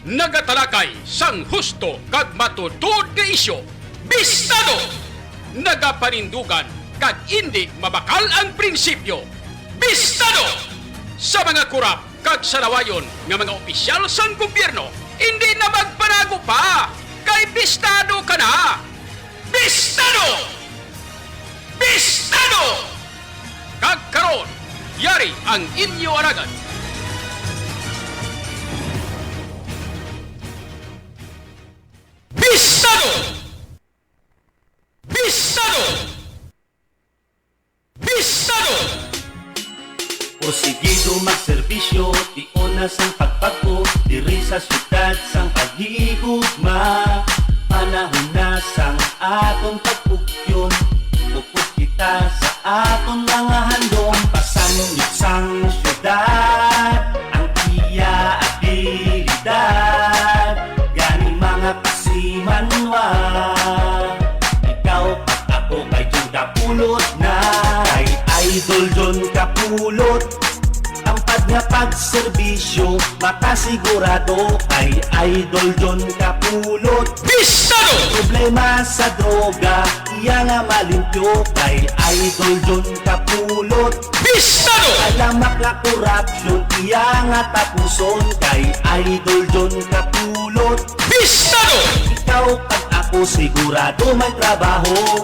nagatalakay sang husto kag matutud nga isyo, bistado! Nagapanindugan kag hindi mabakal ang prinsipyo, bistado! Sa mga kurap kag sanawayon nga mga opisyal sang gobyerno, hindi na magpanago pa, kay bistado ka na! Bistado! Bistado! Kag karon, yari ang inyo aragan. Bistado! Bistado! Bistado! Porsigido magserbisyo, di onas ang pagpagpo, diri sa syudad sang paghigugma. Panahon na sang atong pagpugyon, upos kita sa atong mga handong. Pasangit sang syudad, ang iya at abilidad, gani mga kasimanwa. Ikaw at ako kay Juda pulot na, kay Idol John Kapulot. Tampad nga pagserbisyo, makasigurado kay Idol John Kapulot. Bistado! Problema sa droga, iya nga malimpyo kay Idol John Kapulot. Bistado! Alamak na korupsyon, iya nga tapuson kay Idol John Kapulot. Bistado! Ikaw at ako sigurado may trabaho.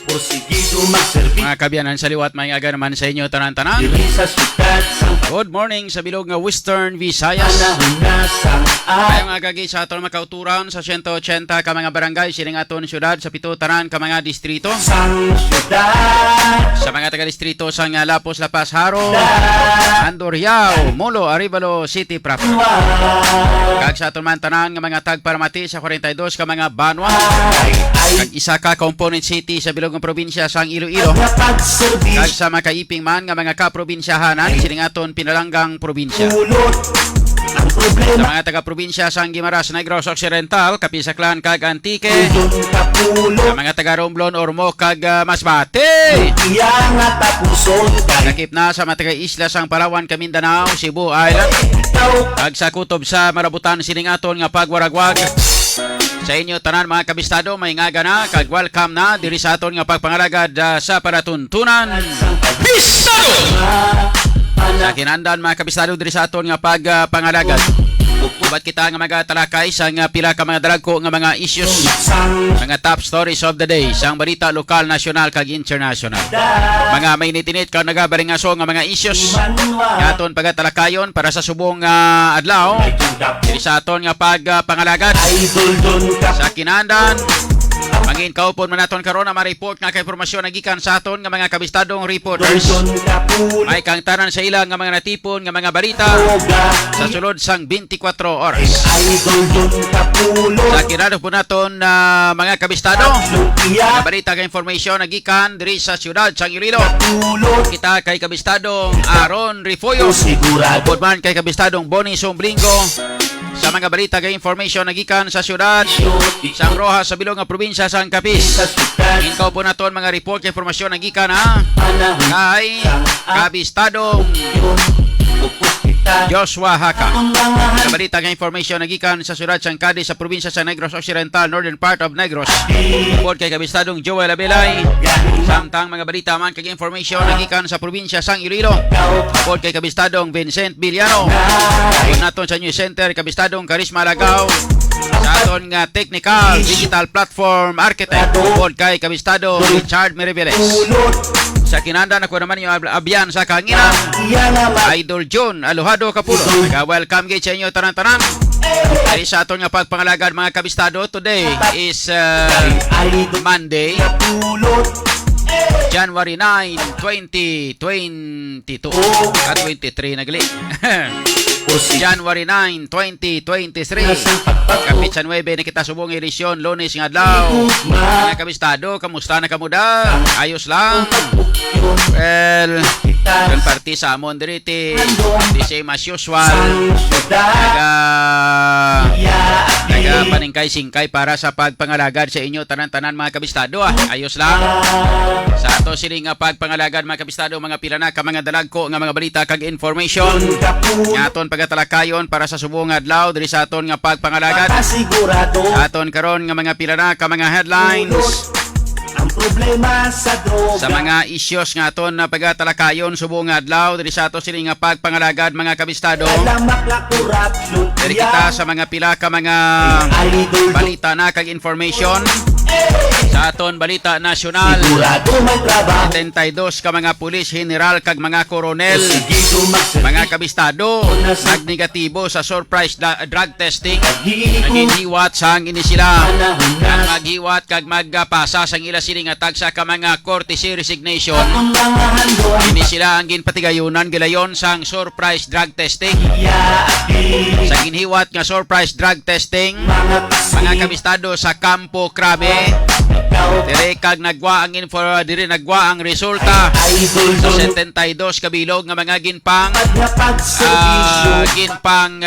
Porsigido magserbisyo, Mga kabyanan sa liwat, may aga naman sa inyo tanan-tanan. diri sa syudad sang Good morning sa bilog nga Western Visayas. panahon na sang Kayong agagi sa aton makauturan sa 180 ka mga barangay siling aton syudad sa pito tanan ka mga distrito. sang syudad. Sa mga taga-distrito sa nga Lapos, Lapas, Haro, Andor, Riau, Molo, Arevalo City, Proper. Kag sa aton man tanan nga mga tagparamati sa 42 ka mga banwa. Kag isa ka component city sa bilog nga probinsya sang Iloilo. Nga pagserbisyo, Kag sa makaiping man nga mga kaprobinsyahanan siling aton pinalanggang probinsya. ulot ang Sa problema. mga taga-probinsya sang Guimaras, Negros Occidental, Kapisaklan kag Antique. John Sa Kapulot, mga taga-Romblon, Ormoc kag Masbate. iya nga tapuson kay Nakip na sa mga taga-isla sang Palawan, Mindanao, Cebu Island. ikaw. Kag sa kutob sa Marabutan siling aton nga pagwaragwag. Sa inyo tanan mga kabistado, may ngaga na kag welcome na diri sa aton nga pagpangalagad sa palatuntunan. Bistado! Sa kinandan mga kabistado diri sa aton nga pagpangalagad. Ubat kita nga magatalakay sa nga pila ka mga dalagko nga mga issues, mga top stories of the day sang balita lokal, nasyonal kag international. Mga may nitinit kag nagabaringaso nga mga issues nga aton pagatalakayon para sa subong adlaw diri sa aton nga pagpangalagad. Idol John Sa kinandan, mangin kaupon man naton karon na ma-report nga kay impormasyon na gikan sa aton nga mga kabistadong reporters. Kapulot, May kang tanan sa ilang nga mga natipon nga mga balita sa sulod sang 24 oras. Idol John Kapulot, Sa kinado po naton mga kabistado, iya mga balita kay information na gikan diri sa siyudad sang Iloilo. pulot. Kita kay kabistadong Aaron Rifoyo, Sigurado upod man kay kabistadong Bonnie Somblingo. Sa mga balita kay information na gikan sa siyudad sang Rojas sa bilog nga probinsya sang Capiz. sa syudad, Inkaw po naton mga report kay informasyon na gikan ha panahon kay kabistadong yun. Upos kita Joshua Haka. ang mga Sa balita kay information na gikan sa siyudad sang Cadiz sa probinsya sa Negros Occidental, northern part of Negros. Upod kay kabistadong Joel Abelay. Samtang mga balita man kay information na gikan sa probinsya sang Iloilo. Upod kay kabistadong Vincent Villano. Upod naton sa News Center kabistadong Karisma Lagaw. Sa aton nga technical digital platform architect. Upod kay kabistadong Richard Meriveles. pulot. Sa kinanda na ko naman yung abyan sa kanginan. Iya nga Idol John Alojado Kapulo. Welcome gate sa inyo tanan-tanan. Ay sa aton nga pagpangalagad mga kabistado, today is Idol Monday, Kapulot, January 9, 2022. Ka 23 nagli. January 9, 2023. Kapit sa 9 na kita subong edisyon, Lunes nga adlaw. Mga kabistado, kamusta na kamuda? Ayos lang. Well, Kan party sa amon diri ti the same as usual. Sang syudad Naga paningkay-singkay para sa pagpangalagad sa inyo tanan-tanan mga kabistado. Ayos lang. Sa ato sini nga pagpangalagad mga kabistado, mga pila na ka mga dalagko nga mga balita kag information nga aton pagatalakayon para sa subong adlaw diri sa aton nga pagpangalagad. Makasigurado Aton karon nga mga pila na ka mga headlines ang problema sa droga. sa mga issues nga aton na pagatalakayon subong adlaw diri sa ato sini nga pagpangalagad mga kabistado. Alamak na corruption. Diri kita sa mga pila ka mga Idol balita na kag information sa aton balita nasyonal. Sigurado may trabaho. 72 ka mga pulis, general kag mga koronel, Sige dumagsarili. mga kabistado nagnegatibo sa surprise drug testing. Naghihiwat sang ini sila Panahon na ang maghiwat kag magpasa sang ila sini nga tagsa ka mga courtesy resignation. ang mga handong Ini sila ang ginpatigayunan gilayon sang surprise drug testing. yakin. Sa ginhiwat nga surprise drug testing, Mga mga kabistado sa Campo Crame, ikaw dire kag nagwa ang dire nagwa ang resulta idol sa don. 72 kabilog nga mga ginpang Pag napagservisyo. ginpang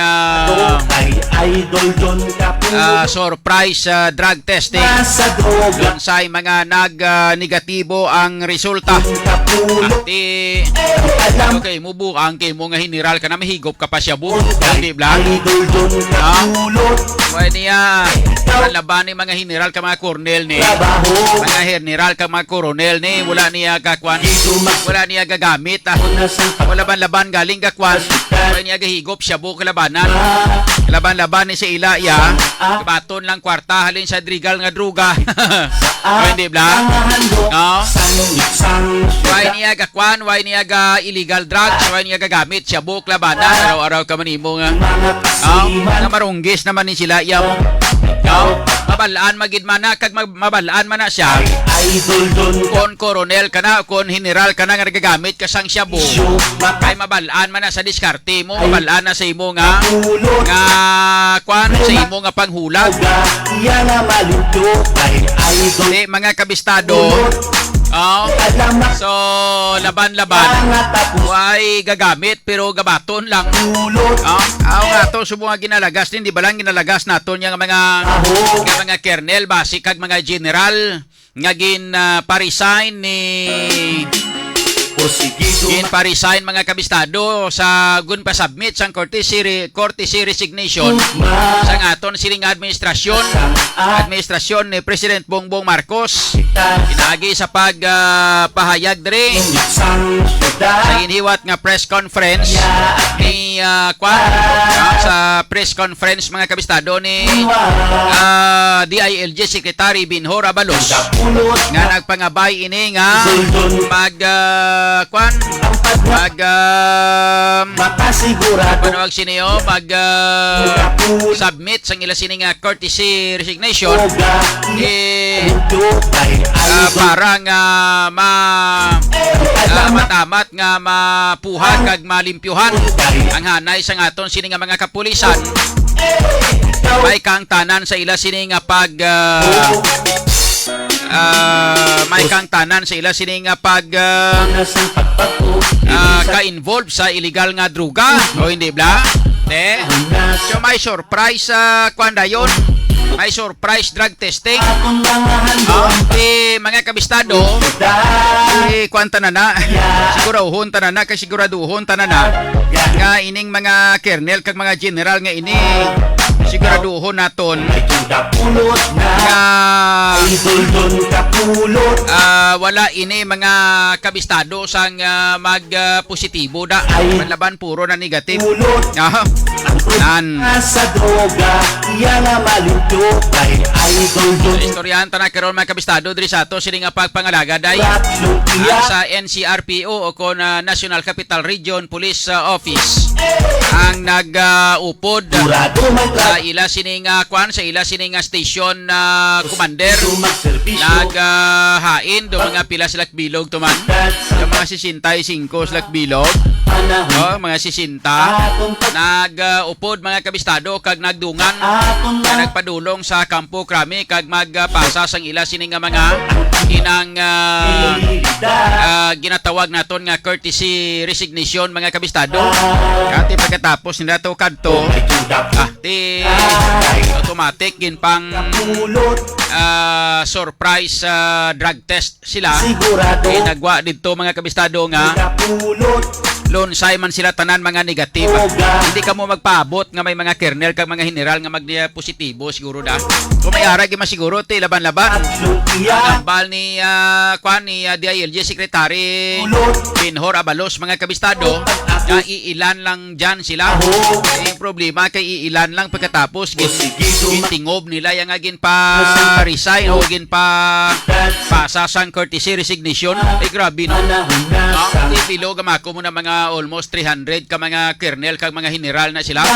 Kay idol don kapulo. surprise drug testing. Nasa droga. Unsay mga negatibo ang resulta. Kapulo. Di Alam okay mubu ang kay mo nga general ka na mahigop ka pa siya bu. Di bla. idol don kapulo. Why niya laban ni mga general ka mga colonel ni. Trabaho. Mga general ka mga coronel ni wala niya kakwan. Wala niya gagamit. Wala ban laban galing kakwan. Wala niya gahigop siya bu kalabanan. Laban-laban ni sa ila ya. Kabaton lang kwarta halin sa drigal nga druga. Hindi bla. No. Why niya kakwan, why niya ga illegal drugs, why niya gagamit siya bu kalabanan. Araw-araw ka manimo nga. Na marunggis naman ni sila ya. Mabalaan magid man na kag mabalaan man na siya. Idol don Kon koronel ka na, kon general ka na nga nagagamit ka sang shabu. Kay mabalaan man na sa diskarte mo, mabalaan na sa imo nga kwan sa imo nga panghulag. Iya na maluto kay idol. Di mga kabistado. Alamak So laban-laban. mga tapos Why gagamit pero gabaton lang. ulot. Aw nga to subo nga ginalagas din di ba lang ginalagas naton nga mga kernel basic kag mga general nga gin pa-resign ni O sige gin pa-resign mga kabistado sa gun pa submit sang courtesy resignation sa aton sining administrasyon ni President Bongbong Marcos. Pinagi sa pagpahayag diri Sang sa ginhiwat nga press conference ni sa press conference mga kabistado ni DILG Secretary Binhor Abalos ulot. nga nagpangabay ini nga Makasigurado. panawag siniyo submit sang ila sini nga courtesy resignation para nga matamat nga mapuhan kag malimpyuhan ang hanay sa aton sini nga mga kapulisan. May kang tanan sa ila sini nga may kang tanan sa ila sini nga ka-involve sa illegal nga druga o hindi bla? So may surprise kwanda yon. May surprise drug testing. Mga kabistado, kwanta na siguraduhon tanana kay siguraduhon tanana nga ining mga kernel kag mga general nga ini siguraduhon naton nga wala ini mga kabistado sang magpositibo da laban puro na negative. Sa droga, iya na maluto kay idol don. Istoryahan ta na karon mga kabistado diri sa ato sini nga pagpangalaga day sa NCRPO o kon National Capital Region Police Office ang nag-upod sa ila sini nga sa ila sini nga station commander naghain do mga pila silak bilog tuman yung mga 65 silak bilog mga 60 nag-upod mga kabistado kag nagdungan aton na na nagpadulong sa Kampo Krami kag magpasa sang ila sini nga mga inang ginatawag naton nga courtesy resignation mga kabistado. Kati pagkatapos nila to kadto ti automatic ginpang pulot surprise drug test sila. sigurado Nagwa dito mga kabistado nga pulot lonsay man sila tanan mga negative. Hindi ka mo magpaabot nga may mga kernel kag mga general nga magniya positibo siguro da. Kung may ara gyud siguro ti laban-laban. iya Ambal ni kwan ni DILG Secretary pulot Pinhor Abalos mga kabistado na iilan lang dyan sila. Yung problema kay iilan lang pagkatapos gintingob nila yung agin pa resign o agin pa pasasang courtesy resignation. Grabe no. Di pilo gamako mo na mga almost 300 ka mga kernel kag mga general na sila.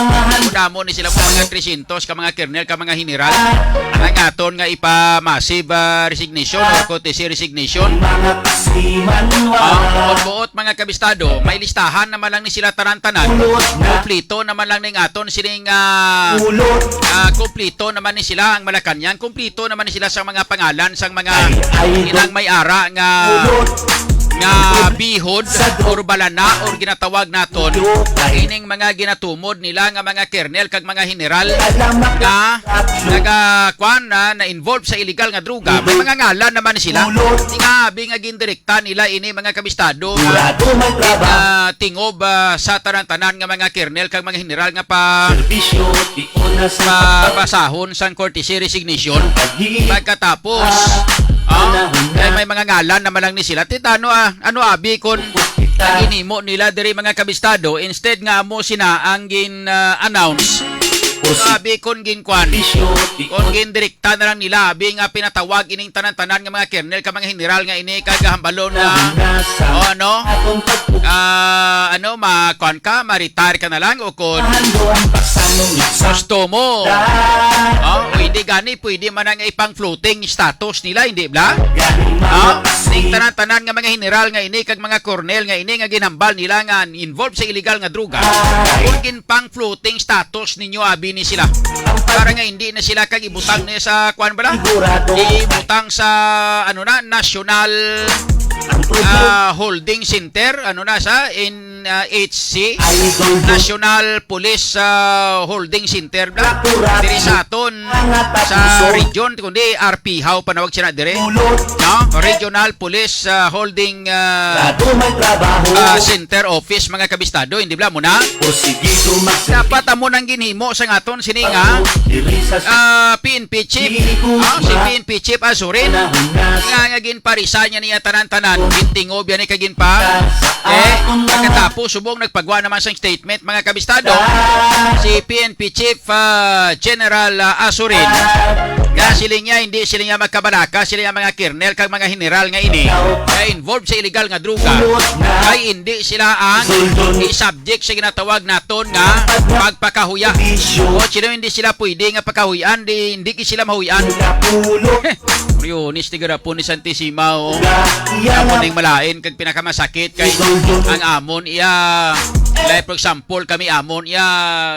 Unamo ni sila mga 300 ka mga kernel ka mga general. Ang aton nga ipa massive resignation or courtesy resignation. mga kasiman Buot mga kabistado, may listahan naman lang ni sila tanan-tanan. Kompleto naman lang ning aton sining pulot kompleto naman ni sila ang Malacañang, kompleto naman ni sila sa mga pangalan sang mga inang may ara nga bihod or balana or ginatawag naton ining mga ginatumod nila nga mga kernel kag mga general nga nagakwan na involved sa illegal nga droga. May mga ngalan naman ni sila. Tingabi nga gindirekta nila ini mga kabistado nga sigurado may trabaho tingob sa tanan-tanan nga mga kernel kag mga general nga servisyo di una sa pasahon sang courtesy resignation. paghihi Pagkatapos may mga ngalan naman lang ni sila. Titano ano abi kon ginimo nila diri mga kabistado instead nga mo sina ang announce abi kon ginkwan servisyo di kon gindirekta na lang nila abi nga pinatawag ining tanan-tanan nga mga kernel ka mga general nga ini kagahambalon na nasa ano atong ano makon ka ma-retire ka na lang o kon pagpahando ang pasanong isang gusto mo pwede gani pwede man ang ipang floating status nila hindi bla galing mga ning tanan-tanan nga mga general nga ini kag mga kornel nga ini nga ginambal nila nga involved sa illegal nga droga kung ginpang floating status ninyo abi ni sila para nga hindi na sila kag ibutang ni sa kwan bala sigurado ibutang sa ano na national ang produkto holding center ano na sa NHC idol National Police Holding Center bla Kapurati. diri sa aton sa region kundi RP how panawag sila dire pulot no Regional Police Holding sigurado may trabaho Center Office mga kabistado hindi bla mo na porsigido dapat amo nang ginhimo sa aton sini nga diri sa PNP chief si PNP chief Azurin nga ginparisa niya tanan-tanan gintingob yan ni kagin pa pagkatapos subong nagpagawa naman sa statement mga kabistado si PNP chief General Azurin nga sila niya hindi sila niya magkabalaka sila niya mga kernel kag mga general nga ini nga involved sa illegal nga droga kay hindi sila ang i-subject sa ginatawag naton nga pagpakahuya o sila hindi sila pwede nga pakahuyan hindi sila mahuyan pulot Rionis ti garapon ni Santissima o iya amon ning malain kag pinakamasakit kay ang amon iya like for example kami amon iya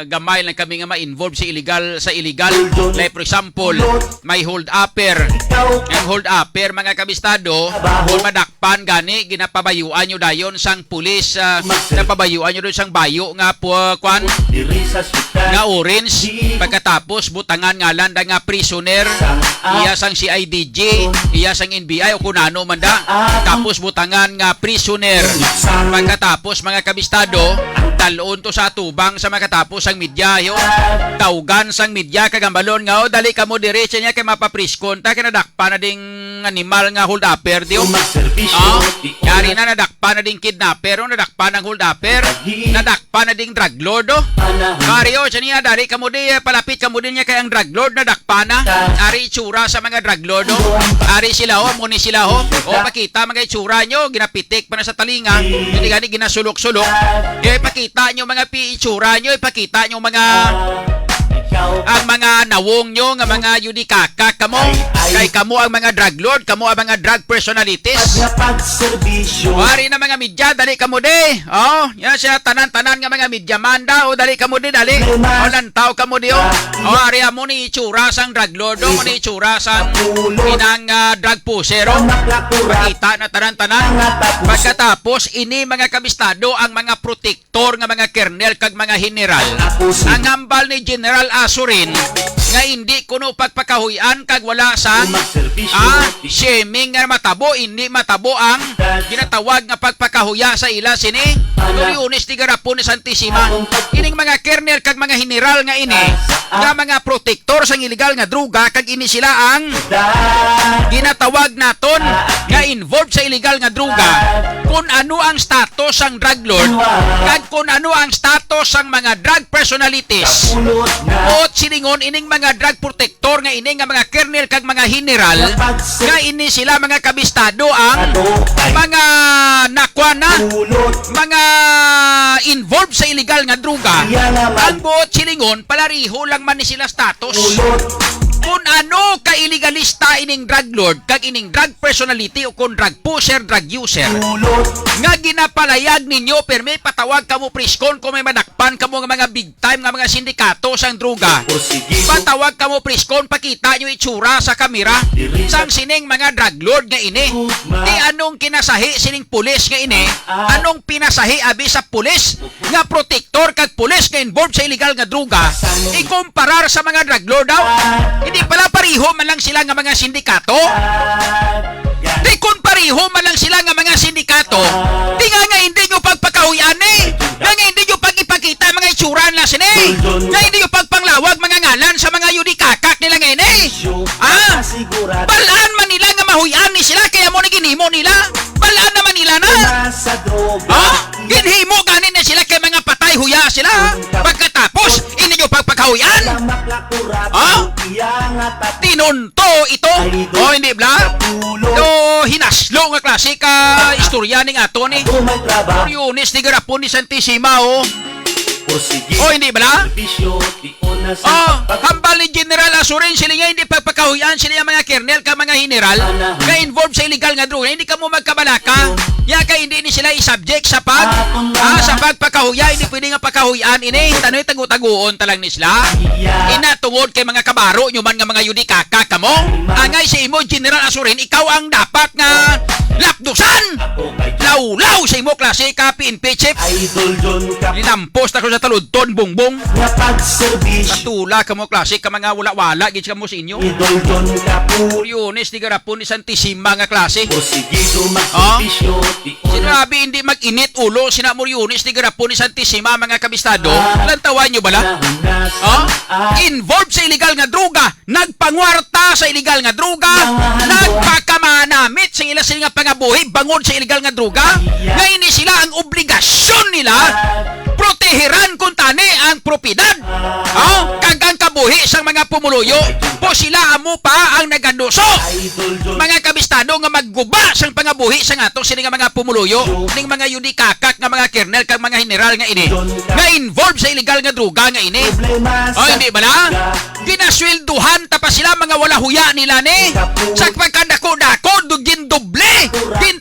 gamay lang kami nga ma-involve sa illegal like for example may hold upper ang hold upper mga kabistado kung madakpan gani ginapabayuan nyo dayon sang pulis napabayuan nyo doon sang bayo nga kwan diri sa syudad nga orange pagkatapos butangan ngalan da nga prisoner iya sang CIDG iya sang NBI o kunano man da tapos butangan nga prisoner pagkatapos mga kabistado talon to sa tubang sa makatapos ang media yo tawgan sang media kagambalon nga o dali ka mo diretso niya kay mapapriskon ta kinadakpa na ding animal nga hold upper dio servisyo di yari na nadakpa na ding kidnapper o nadakpa ng hold upper nadakpa na ding drug lord o Mario siya niya dari ka mo di palapit ka mo din niya kay ang drug lord nadakpa na ari itsura sa mga drug lord o ari sila o muni sila o pakita mga itsura nyo ginapitik pa na sa talinga hindi gani ginasulok-sulok pakita nyo mga itsura nyo ipakita nyo mga ang mga nawong nyo nga mga yudikaka kamo. Kay kamo ang mga drug lord, kamo ang mga drug personalities. pagserbisyo. Wari na mga media, dali kamo de. Oh, yan siya tanan-tanan nga mga media manda. O dali kamo de, dali. O lantaw kamo de. O ari mo ni itsura sang drug lord, mo ni itsura sang inang drug pusher. Makita na tanan-tanan. Pagkatapos ini mga kabistado ang mga protektor nga mga kernel kag mga general. Ang hambal ni General Asurin nga hindi kuno pagpakahuyan kag wala sang shaming nga matabo, hindi matabo ang ginatawag nga pagpakahuya sa ila sini Tuliones ti garapon ni Santissima. Ining mga kernel kag mga general nga ini nga mga protektor sang illegal nga droga kag ini sila ang ginatawag naton nga involved sa illegal nga droga. Kung ano ang status sang drug lord kag kung ano ang status sang mga drug personalities o silingon ining mga drug protector nga ini nga mga kernel kag mga general nga ini sila mga kabistado ang mga nakwana mga involved sa illegal nga droga. Ang buot silingon palariho lang man ni sila status. Kung ano ka illegalista ining drug lord kag ining drug personality o kung drug pusher, drug user nga ginapalayag ninyo perme patawag kamo priskon kung may madakpan kamo nga mga big time nga mga sindikato sang droga. Patawag kamo priskon, pakita nyo itsura sa kamera sang sining mga drug lord nga ini. Di anong kinasahi sining pulis nga ini, anong pinasahi abi sa pulis nga protektor kag pulis nga involved sa illegal nga droga. Ikumparar sa mga drug lord daw. Hindi pala pariho man lang sila nga mga sindikato. Di kung pariho man lang sila nga mga sindikato, di nga hindi nyo pagpakahuyan nga hindi nyo pag-ipakita mga itsura na sini, nga hindi nyo pagpanglawag mga ngalan sa mga yudikakak nila ngayon balaan man nila nga mahuyan ni sila kaya mo na ginhimo nila. Balaan naman nila na. Ginhimo ganin na sila kaya mga patay huya sila. Pagkatapos, hindi nyo pagpakahuyan. Tinunto ito. O hindi bla? Ito hinaslo nga klase ka istorya ning ato ni Tuliones ni garapon ni Santissima o hindi bala? Hambal ni General Asurin sila nga hindi pagpakahuyan sila mga kernel ka mga general ka involved sa illegal nga droga. Hindi ka mo magkabalaka. Ya ka hindi ni sila i-subject sa sa pagpakahuya. Hindi pwede nga pakahuyan ini. Tanoy tagu-taguon talang ni sila. Inatungod kay mga kabaro nyo man nga mga yudikaka kamo. Angay sa imo General Asurin, ikaw ang dapat nga lapdusan. Law sa imo klase ka PNP-chip. Linampos na ko sa taludton bongbong. Katula ka mo klase ka mga wala-wala gid ka mo sa inyo. Tuliones ni garapon ni Santissima nga klase. Sinabi hindi mag-init ulo sina Tuliones ni garapon ni Santissima mga kabistado. Lantawan nyo bala? Involved sa illegal nga droga, nagpangwarta sa illegal nga droga, nagpakamanamit sa ila sila nga pangabuhi bangod sa illegal nga droga. Ngayon ni sila ang obligasyon nila proteheran kung tani ang propiedad. Kag ang kabuhi sang mga pumuluyo po sila amo pa ang nagaduso. Mga kabistado nga magguba sang pangabuhi sang ato sila nga mga pumuluyo ning mga yudikakak nga mga kernel kag mga general nga ini nga involved sa illegal nga droga nga ini. Hindi ba na? Ginaswelduhan ta pa sila mga wala huya nila ni. Sa pagkadako-dako dugin doble,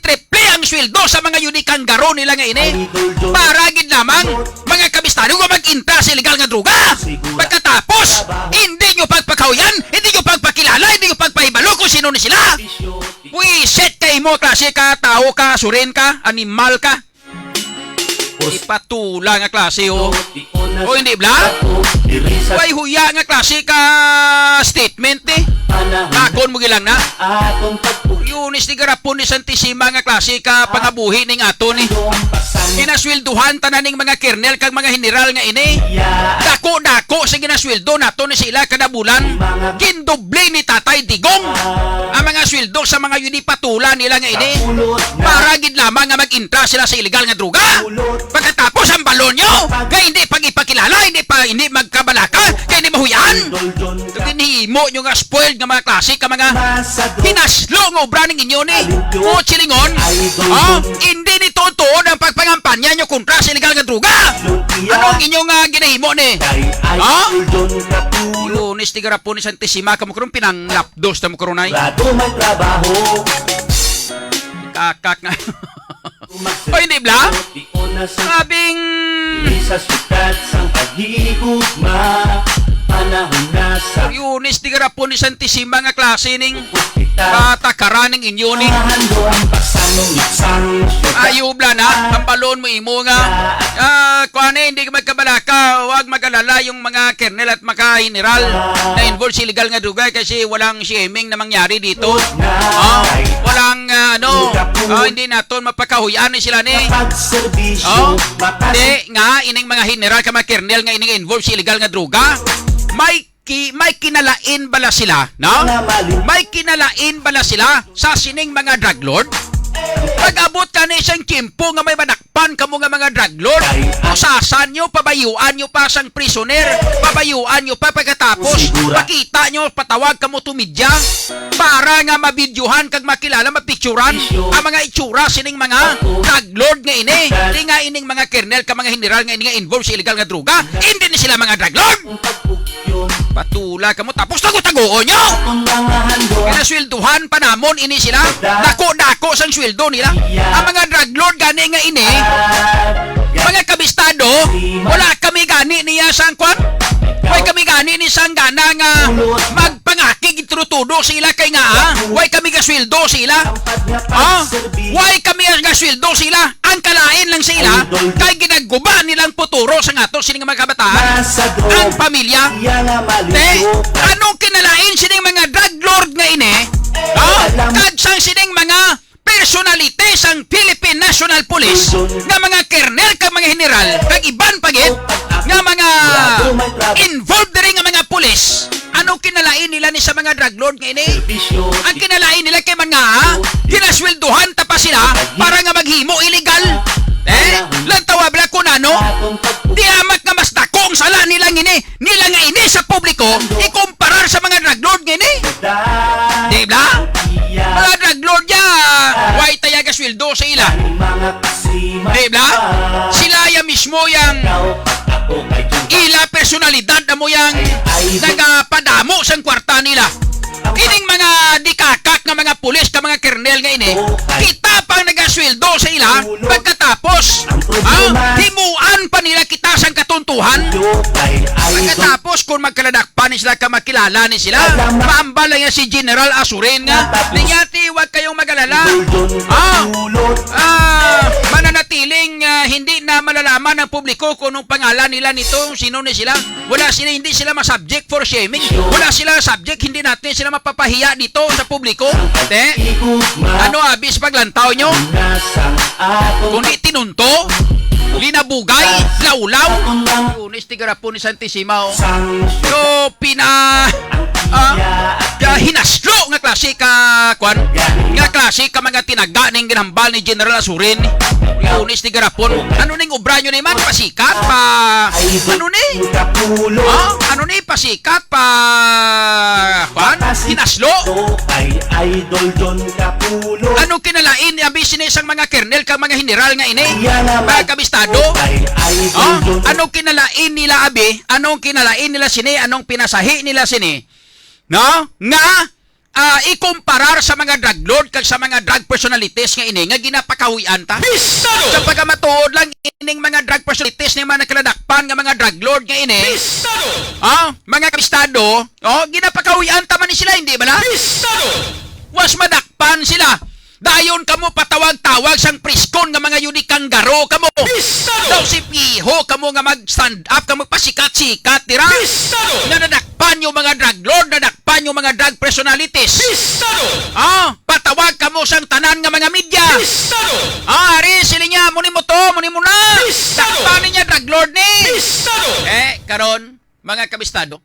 triple ang sweldo sa mga yudikang garo nila nga ini. Para gid lamang mga kabistado nga mag-intra sa illegal nga droga. Pagkatapos, hindi nyo pagpakahuyan, hindi nyo pagpakilala, hindi nyo pagpahibalo kung sino ni sila. Wiset kay mo klase ka, tao ka, surin ka, animal ka. Ipatula nga klase o hindi bla? Way huya nga klase ka statement Akon mo gilang na. Tuliones ni garapon ni Santissima nga klase ka pangabuhi ning ato ni. Ginaswelduhan tanan ning mga kernel kag mga general nga ini. Dako sa ginasweldo nato ni sila kada bulan. Kindoble ni Tatay Digong ang mga sweldo sa mga yunipatula nila nga ini. Para gid lamang nga mag-intra sila sa illegal nga droga. Pagkatapos ang balon nyo nga hindi pag-ipakilala, hindi magkabalaka, kaya hindi mahuyan. Ginhimo nyo nga spoiled nga mga klase ka mga hinaslo nga obra ning inyo ni. O silingon, hindi ni tutuon ang pagpangampanya nyo kontra sa illegal nga droga. Anong inyong ginahimo ni? Lunes ti garapon ni Santisima kamo karon pinanglapdos ta mo karon ay. Rado may trabaho. Kakak nga. Oy, hindi bla? Sabing Sa syudad sang paghigugma. Panahon na sa Lunes ti garapon ni Santisima nga klase ning kita. katakaran ning inyo ni. Hando ang pasanong isang syudad. Ayubla na, pampalon mo imo nga. Kuane, hindi ka magkabalaka, huwag mag-alala yung mga kernel at mga general na involved sa illegal nga drugay kasi walang shaming na mangyari dito. Walang hindi naton mapakahuyan ni sila ni. Pagserbisyo. Hindi nga, ining mga general ka mga kernel nga ining involved sa illegal nga druga, may kinalain bala sila, no? May kinalain bala sila sa sining mga drug lord? Pag-abot ka na isang kimpo nga may manakpan kamo nga mga drug lord, usasan nyo, pabayuan nyo pa sang prisoner, pabayuan nyo pa pagkatapos, makita nyo, patawag kamo tumidya, para nga mabidyuhan kag makilala, mapicturan ang mga itsura sining mga drug lord nga ini. Hindi nga ining mga kernel ka mga general nga ini nga involved sa illegal nga druga, hindi ni sila mga drug lord. Patula kamo tapos tago-tagoon nyo. Kaya swelduhan pa namon ini sila. Dako-dako sang sweldo nila. Ang mga drug lord gani nga ini, mga kabistado, wala kami gani niya sang kwan. Way kami gani ni sang gana nga magpangakig itrutudo sila kay nga way kami ga sweldo sila. Way kami ga sweldo sila. Ang kalain lang sila kay ginagguba nilang puturo sa ngato sining mga kabataan. Ang pamilya. Anong kinalain sining mga drug lord nga ini? Kag sang sining mga personality sang Philippine National Police nga mga kernel kag mga general kag iban pagit nga mga involved diri nga mga pulis. Anong kinalain nila ni sa mga drug lord nga ini? Ang kinalain nila kay mga ginaswelduhan ta pa sila para nga maghimo illegal. Lantawa bala kun ano? Di amat nga mas dakong sala nila nga ini sa publiko ikumparar sa mga drug lord nga ini. Di ba? Mga drug lord ya, way tayaga sweldo sa ila. Di ba? Sila ya mismo yang ila personalidad na mo yang nagapadamo sang kwarta nila. Ining mga dikakak nga mga pulis ka mga kernel nga ini, kita pang nagasweldo sa ila pagkatapos himuan pa nila kita sang katuntuhan. Pagkatapos kung magkaladakpan ni sila ka makilala ni sila, maambal lang yan si General Asurin nga, ninyati huwag kayong mag-alala. Mananatiling hindi na malalaman ng publiko kung anong pangalan nila nito, sino ni sila. Wala sila, hindi sila masubject for shaming. Wala sila subject, hindi natin sila mapapahiya dito sa publiko. Ano abis paglantaw nyo? Kundi tinunto, linabugay, laulaw. Lunes ti garapon ni Santisima. So hinaslo nga klase ka kwan, nga klase ka mga tinaga ning ginambal ni General Asurin. Lunes ti garapon. Ano ning obra nyo ni man pasikat pa ano ni? Ano ni pasikat pa kwan? Hinaslo. Ano kinalain ni abis ni isang mga kernel ka mga general nga ini? Mga kabistado? Anong kinalain nila abi? Anong kinalain nila sini? Anong pinasahi nila sini? No? Nga ikumparar sa mga drug lord kag sa mga drug personalities nga ini nga ginapakahuyan ta. Sa pagkamatuod lang ining mga drug personalities ni mga nakaladakpan nga mga drug lord nga ini. Mga kabistado, ginapakahuyan ta man ni sila, hindi ba na? Was madakpan sila. Dayon kamo patawag-tawag sang priskon nga mga unikang garo kamo. Daw si Piho kamo nga mag-stand up kamo pasikat-sikat dira. Nadakpan yung mga drug lord, nadakpan yung mga drug personalities. Patawag kamo sang tanan nga mga media. Ari sila niya, muni mo to, muni mo na. Dakpan niya drug lord ni. Karon mga kabistado.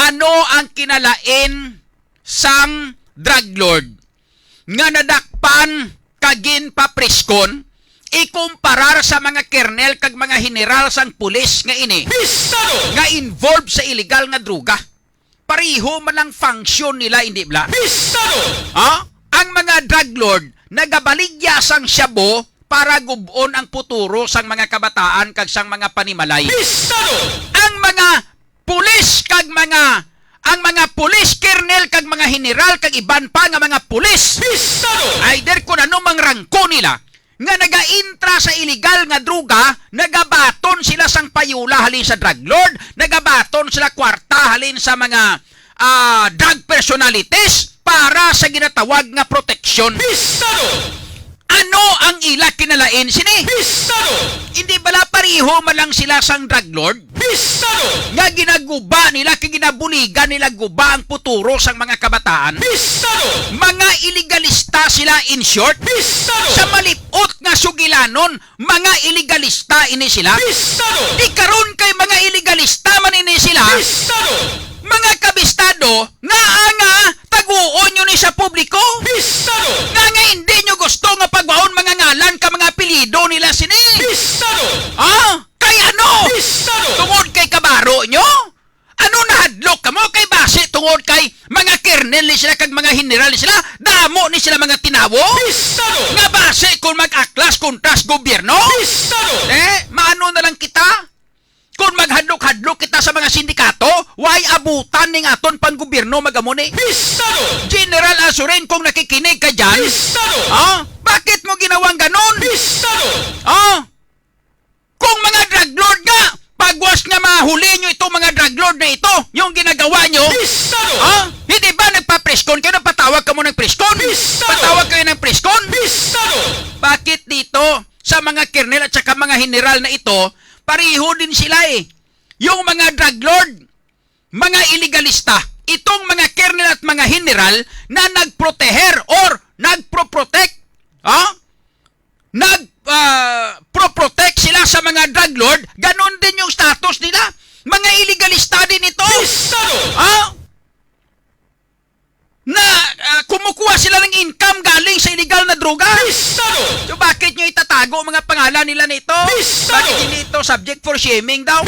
Ano ang kinalain sang drug lord nga nadakpan kagin pa preskon ikumparar sa mga kernel kag mga general sang pulis nga ini nga involved sa illegal nga druga? Pareho man lang function nila, hindi bla? Ang mga drug lord nagabaligya sang syabo para gubon ang puturo sang mga kabataan kag sang mga panimalay. Ang mga pulis kag ang mga pulis kernel kag mga general kag iban pa nga mga pulis either kung ano mang rangko nila nga nagaintra sa illegal nga druga, nagabaton sila sang payula halin sa drug lord, nagabaton sila kwarta halin sa mga drug personalities para sa ginatawag nga proteksyon. Ano ang ila kinalain sini? Hindi bala pariho man lang sila sang drug lord? Nga ginaguba nila, ginabuligan nila guba ang puturo sang mga kabataan. Mga iligalista sila in short. Sa malipot nga sugilanon, mga iligalista ini sila. Di karon kay mga iligalista man ini sila. Mga kabistado, nga taguon nyo ni sa publiko. Nga hindi nyo gusto nga pagwaon mga ngalan ka mga apelido nila sini. Kay ano? Tungod kay kabaro nyo? Ano nahadlok ka mo kay base tungod kay mga kernel ni sila kag mga general ni sila? Damo ni sila mga tinawo? Nga base kung mag-aklas kontras gobyerno? Maano na lang kita? Kung maghadlok-hadlok kita sa mga sindikato, why abutan ning aton pang-gobyerno magamuni? General Asurin, kung nakikinig ka dyan, bakit mo ginawang ganon? Kung mga drug lord nga, pagwas nga mahuli nyo itong mga drug lord na ito, yung ginagawa nyo, hindi ba nagpa-preskon kayo? Patawag ka mo ng preskon? Patawag kayo ng preskon? Bakit dito, sa mga kernel at saka mga general na ito, pariho din sila yung mga drug lord, mga illegalista, itong mga kernel at mga general na nagproteher or nagproprotect, nagproprotect sila sa mga drug lord, ganon din yung status nila. Mga illegalista din ito. Na kumukuha sila ng income galing sa illegal na droga. So bakit nyo itatago mga pangalan nila nito? Bakit hindi ito subject for shaming daw?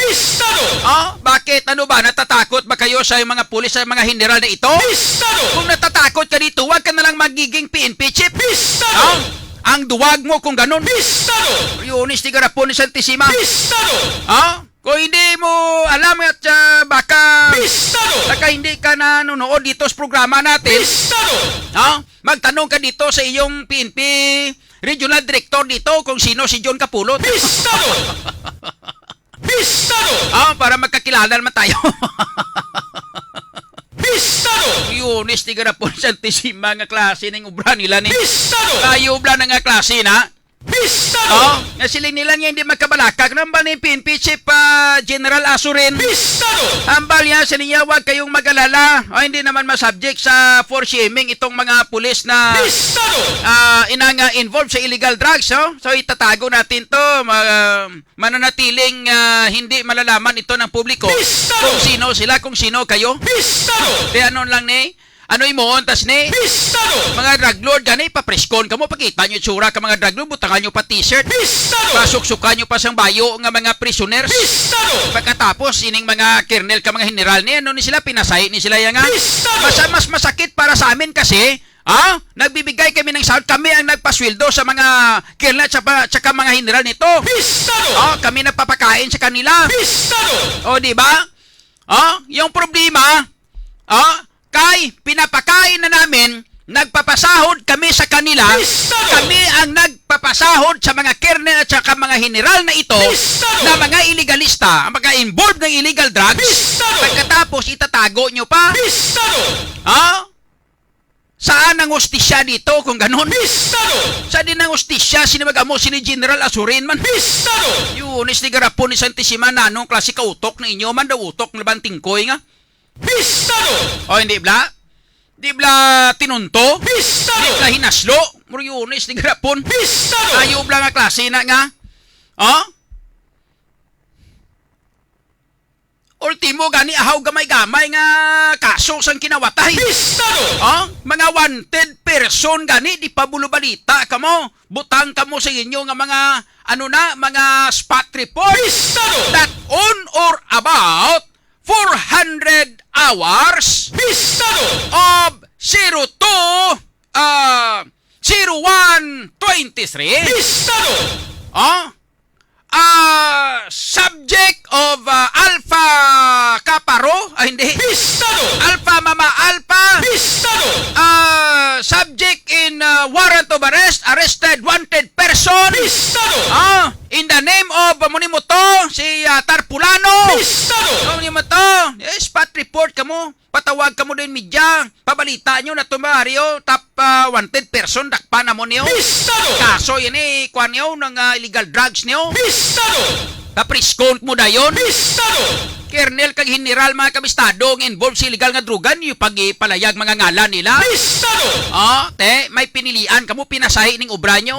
Bakit ano ba? Natatakot ba kayo sa mga pulis, sa mga general na ito? Kung natatakot ka dito, huwag ka nalang magiging PNP chip. Ang duwag mo kung ganun. Yunis, di garapon ni Santissima. Kung hindi mo alam at baka hindi ka nanonood dito sa programa natin, magtanong ka dito sa iyong PNP Regional Director dito kung sino si John Capulot. Para magkakilala naman tayo. Yunis, di garapon Santissima nga klase ng ubra nila ni. Kayo ubra na nga klase na. Nga siling nila nga hindi magkabalakag. Nambal ni PNP Chief General Asurin. Hambal niya sa niya, huwag kayong mag-alala. Hindi naman masubject sa for shaming itong mga pulis na involved sa illegal drugs. So itatago natin to. Mananatiling hindi malalaman ito ng publiko kung sino sila, kung sino kayo. Kaya ano lang ni, ano imo tas ni mga drug lord gani papreskon kamo, pakita nyo tsura ka mga drug lord, butangan nyo pa t-shirt, pasuksukan nyo pa sang bayo nga mga prisoners. Pagkatapos ining mga kernel ka mga general ni ano ni sila, pinasay ni sila yang mas masakit para sa amin kasi nagbibigay kami ng sahod, kami ang nagpasweldo sa mga kernel at saka mga general nito. Kami nagpapakain sa kanila. Di ba? Yung problema kay pinapakain na namin, nagpapasahod kami sa kanila, kami ang nagpapasahod sa mga kernel at saka mga general na ito na mga illegalista, ang mga involved ng illegal drugs. Pagkatapos itatago nyo pa. Saan ang hustisya dito kung ganon? Saan din ang hustisya? Sinimagamo si General Asurin man. Yunis, di garapon ni Santissima na anong klase kautok na inyo man daw, utok na bantingkoy nga. Hindi bla? Di bla tinunto? Di bla hinaslo? Yunis, di garapon? Ayaw bla nga klase na nga? Ultimo gani ahaw gamay-gamay nga kaso sang kinawatay. Mga wanted person gani di pa bulo balita kamo. Butang kamo sa inyo nga mga spot reports that on or about 400 hours of 01/23 subject of Alpha Kaparo, hindi. Alpha Mama Alpha. Subject in warrant of arrest, arrested wanted person. In the name of mo to, si Tarpulano. Mo to, spot report kamo. Patawag kamo din media. Pabalita nyo na Mario, top wanted person, dakpa na mo niyo. Kaso yan kuha niyo ng illegal drugs niyo. Kapriskon mo na yun. Kernel kag general mga kabistado ng involved sa illegal nga drugan, yung pagpalayag mga ngalan nila. May pinilian kamo pinasahi ning obra nyo.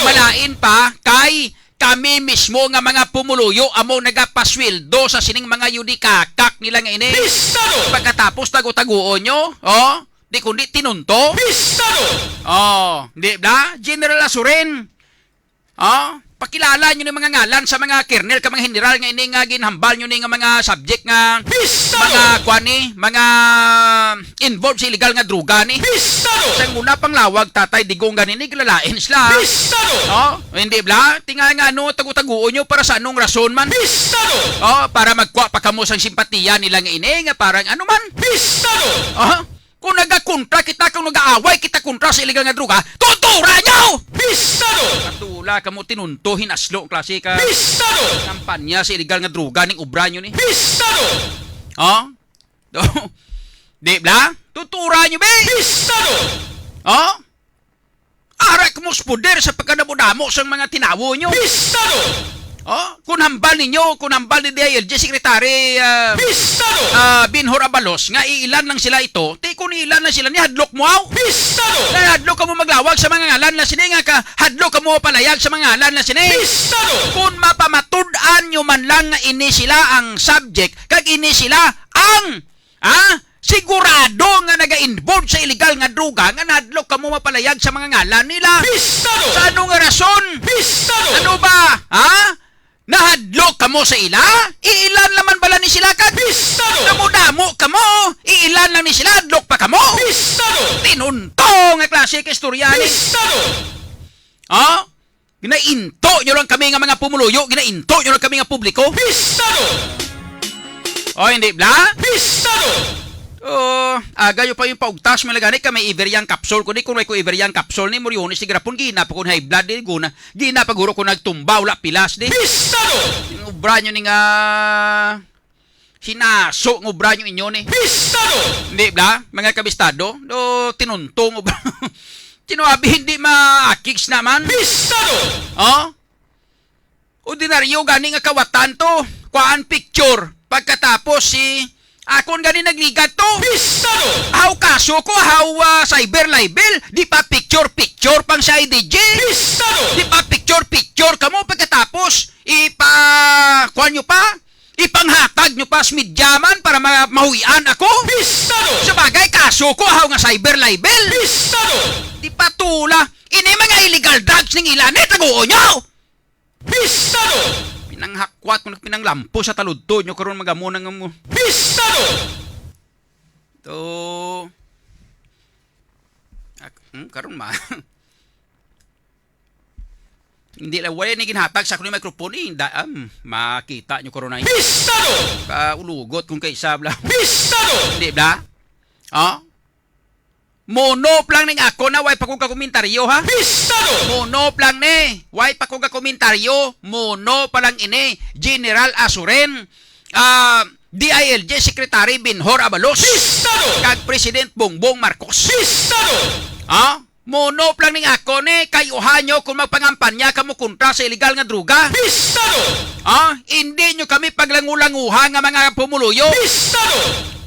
Malain pa kay kami mismo nga mga pumuluyo amo nagapasweldo sa sining mga yudikakak nila nga ini. Pagkatapos tago-taguon nyo, di kundi tinunto. Di ba? General Asuren. Pakilala nyo ng mga ngalan sa mga kernel ka mga general nga ini nga ginhambal nyo ni nga mga subject nga mga kwani, mga involved sa illegal nga druga ni. Sa muna pang lawag tatay digong ganini kilalain sila. Hindi ba? Tinga nga tagu-taguon nyo para sa anong rason man. Para magkuha pa kamo sang simpatiya nila nga ini nga parang ano man. Kung nagakontra kita, kung nag-aaway kita kontra sa illegal nga druga, tutura nyo! Katula ka mo tinuntuhin aslo, klase ka kampanya sa illegal nga druga ning obra nyo ni. Di ba? Tutura nyo, be! Arak mo poder sa pagkadamo-damo sa mga tinawo nyo. Kung hambal ninyo, kung hambal ni DILG Secretary Binhor Abalos, nga iilan lang sila ito, kung iilan lang sila, ni hadlok mo aw. Hadlok ka mo maglawag sa mga ngalan na sini, nga ka hadlok ka mo palayag sa mga ngalan na sini. Kung mapamatud-an nyo man lang nga ini sila ang subject, kag ini sila ang sigurado nga naga-involved sa illegal nga druga, nga nadlok ka mo mapalayag sa mga ngalan nila. Sa anong rason? Ano ba? Nahadlok ka mo sa ila? Iilan naman bala ni sila kag? Damo-damo ka mo? Iilan lang ni sila? Hadlok pa ka mo? Tinunto nga klase ka istoryani. Ginainto nyo lang kami nga mga pumuluyo, ginainto nyo lang kami nga publiko. Hindi bla? Agayo pa yung paugtas mo lagani ka may Iverian capsule kundi kung may ko Iverian capsule ni Moriones ni grapon gina pa kun high blood di guna gina pa guro kun nagtumba wala pilas di yung ubra nyo ni nga sinaso ng ubra nyo inyo ni hindi ba mga kabistado tinuntong ubra tinuabi hindi ma-akiks naman ordinaryo gani nga kawatan to kuhaan picture pagkatapos si akon gani nagligat to. How kaso ko, how cyber libel, di pa picture pang sa IDG. Di pa picture ka mo pagkatapos kuhan nyo pa, ipanghatag nyo pa sa midyaman para mahuwian ako. Sabagay kaso ko, how nga cyber libel. Di pa tula, ini mga illegal drugs ng ilan, taguon nyo. Pinanghakwat kung pinanglampo sa taludto nyo karon magamunang mo. Karon ma. Hindi lang wala ni ginhatag sa kuno microphone makita nyo karon na. Kaulugot kung kaisa bla. Hindi bla? Monop lang ning ako na way pa ko komentaryo ha. Monop lang ni. Way pa ko komentaryo. Mono pa lang ini. General Asuren. DILG Secretary Binhor Abalos. Kag President Bongbong Marcos. Monop lang ning ako ni. Kayuhan nyo kung magpangampanya kamo kontra sa illegal nga druga. Hindi nyo kami paglangulanguha nga mga pumuluyo.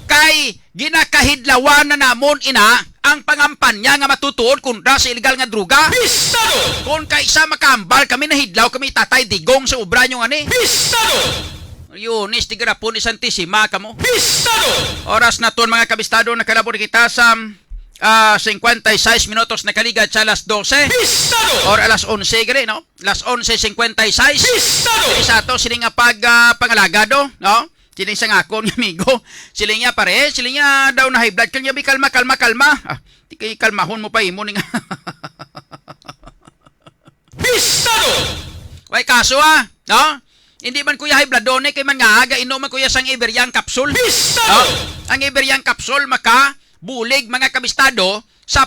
Kay ginakahidlawan na namon ina ang pangampanya nga matutuon kontra sa illegal nga druga. Kung kaisa makambal kami na hidlaw kami tatay digong sa obra nyo ani. Yunis tigarapon isantissima kamo. Oras na ton mga kabistado nakalabor kita sa 56 minutos na kaligad sa alas 12 or alas 11 gani no? Alas 11:56. Isa to siling nga pangalagado no? Siling sa ngakon ng amigo. Siling nga pare, siling nga daw na high blood. Kanya kalma. Di kayo kalmahon mo pa imo ni nga. Way kaso No? Hindi man kuya high blood donate kay man nga aga inom man kuya sang Iberian capsule. No? Ang Iberian capsule maka bulig mga kabistado sa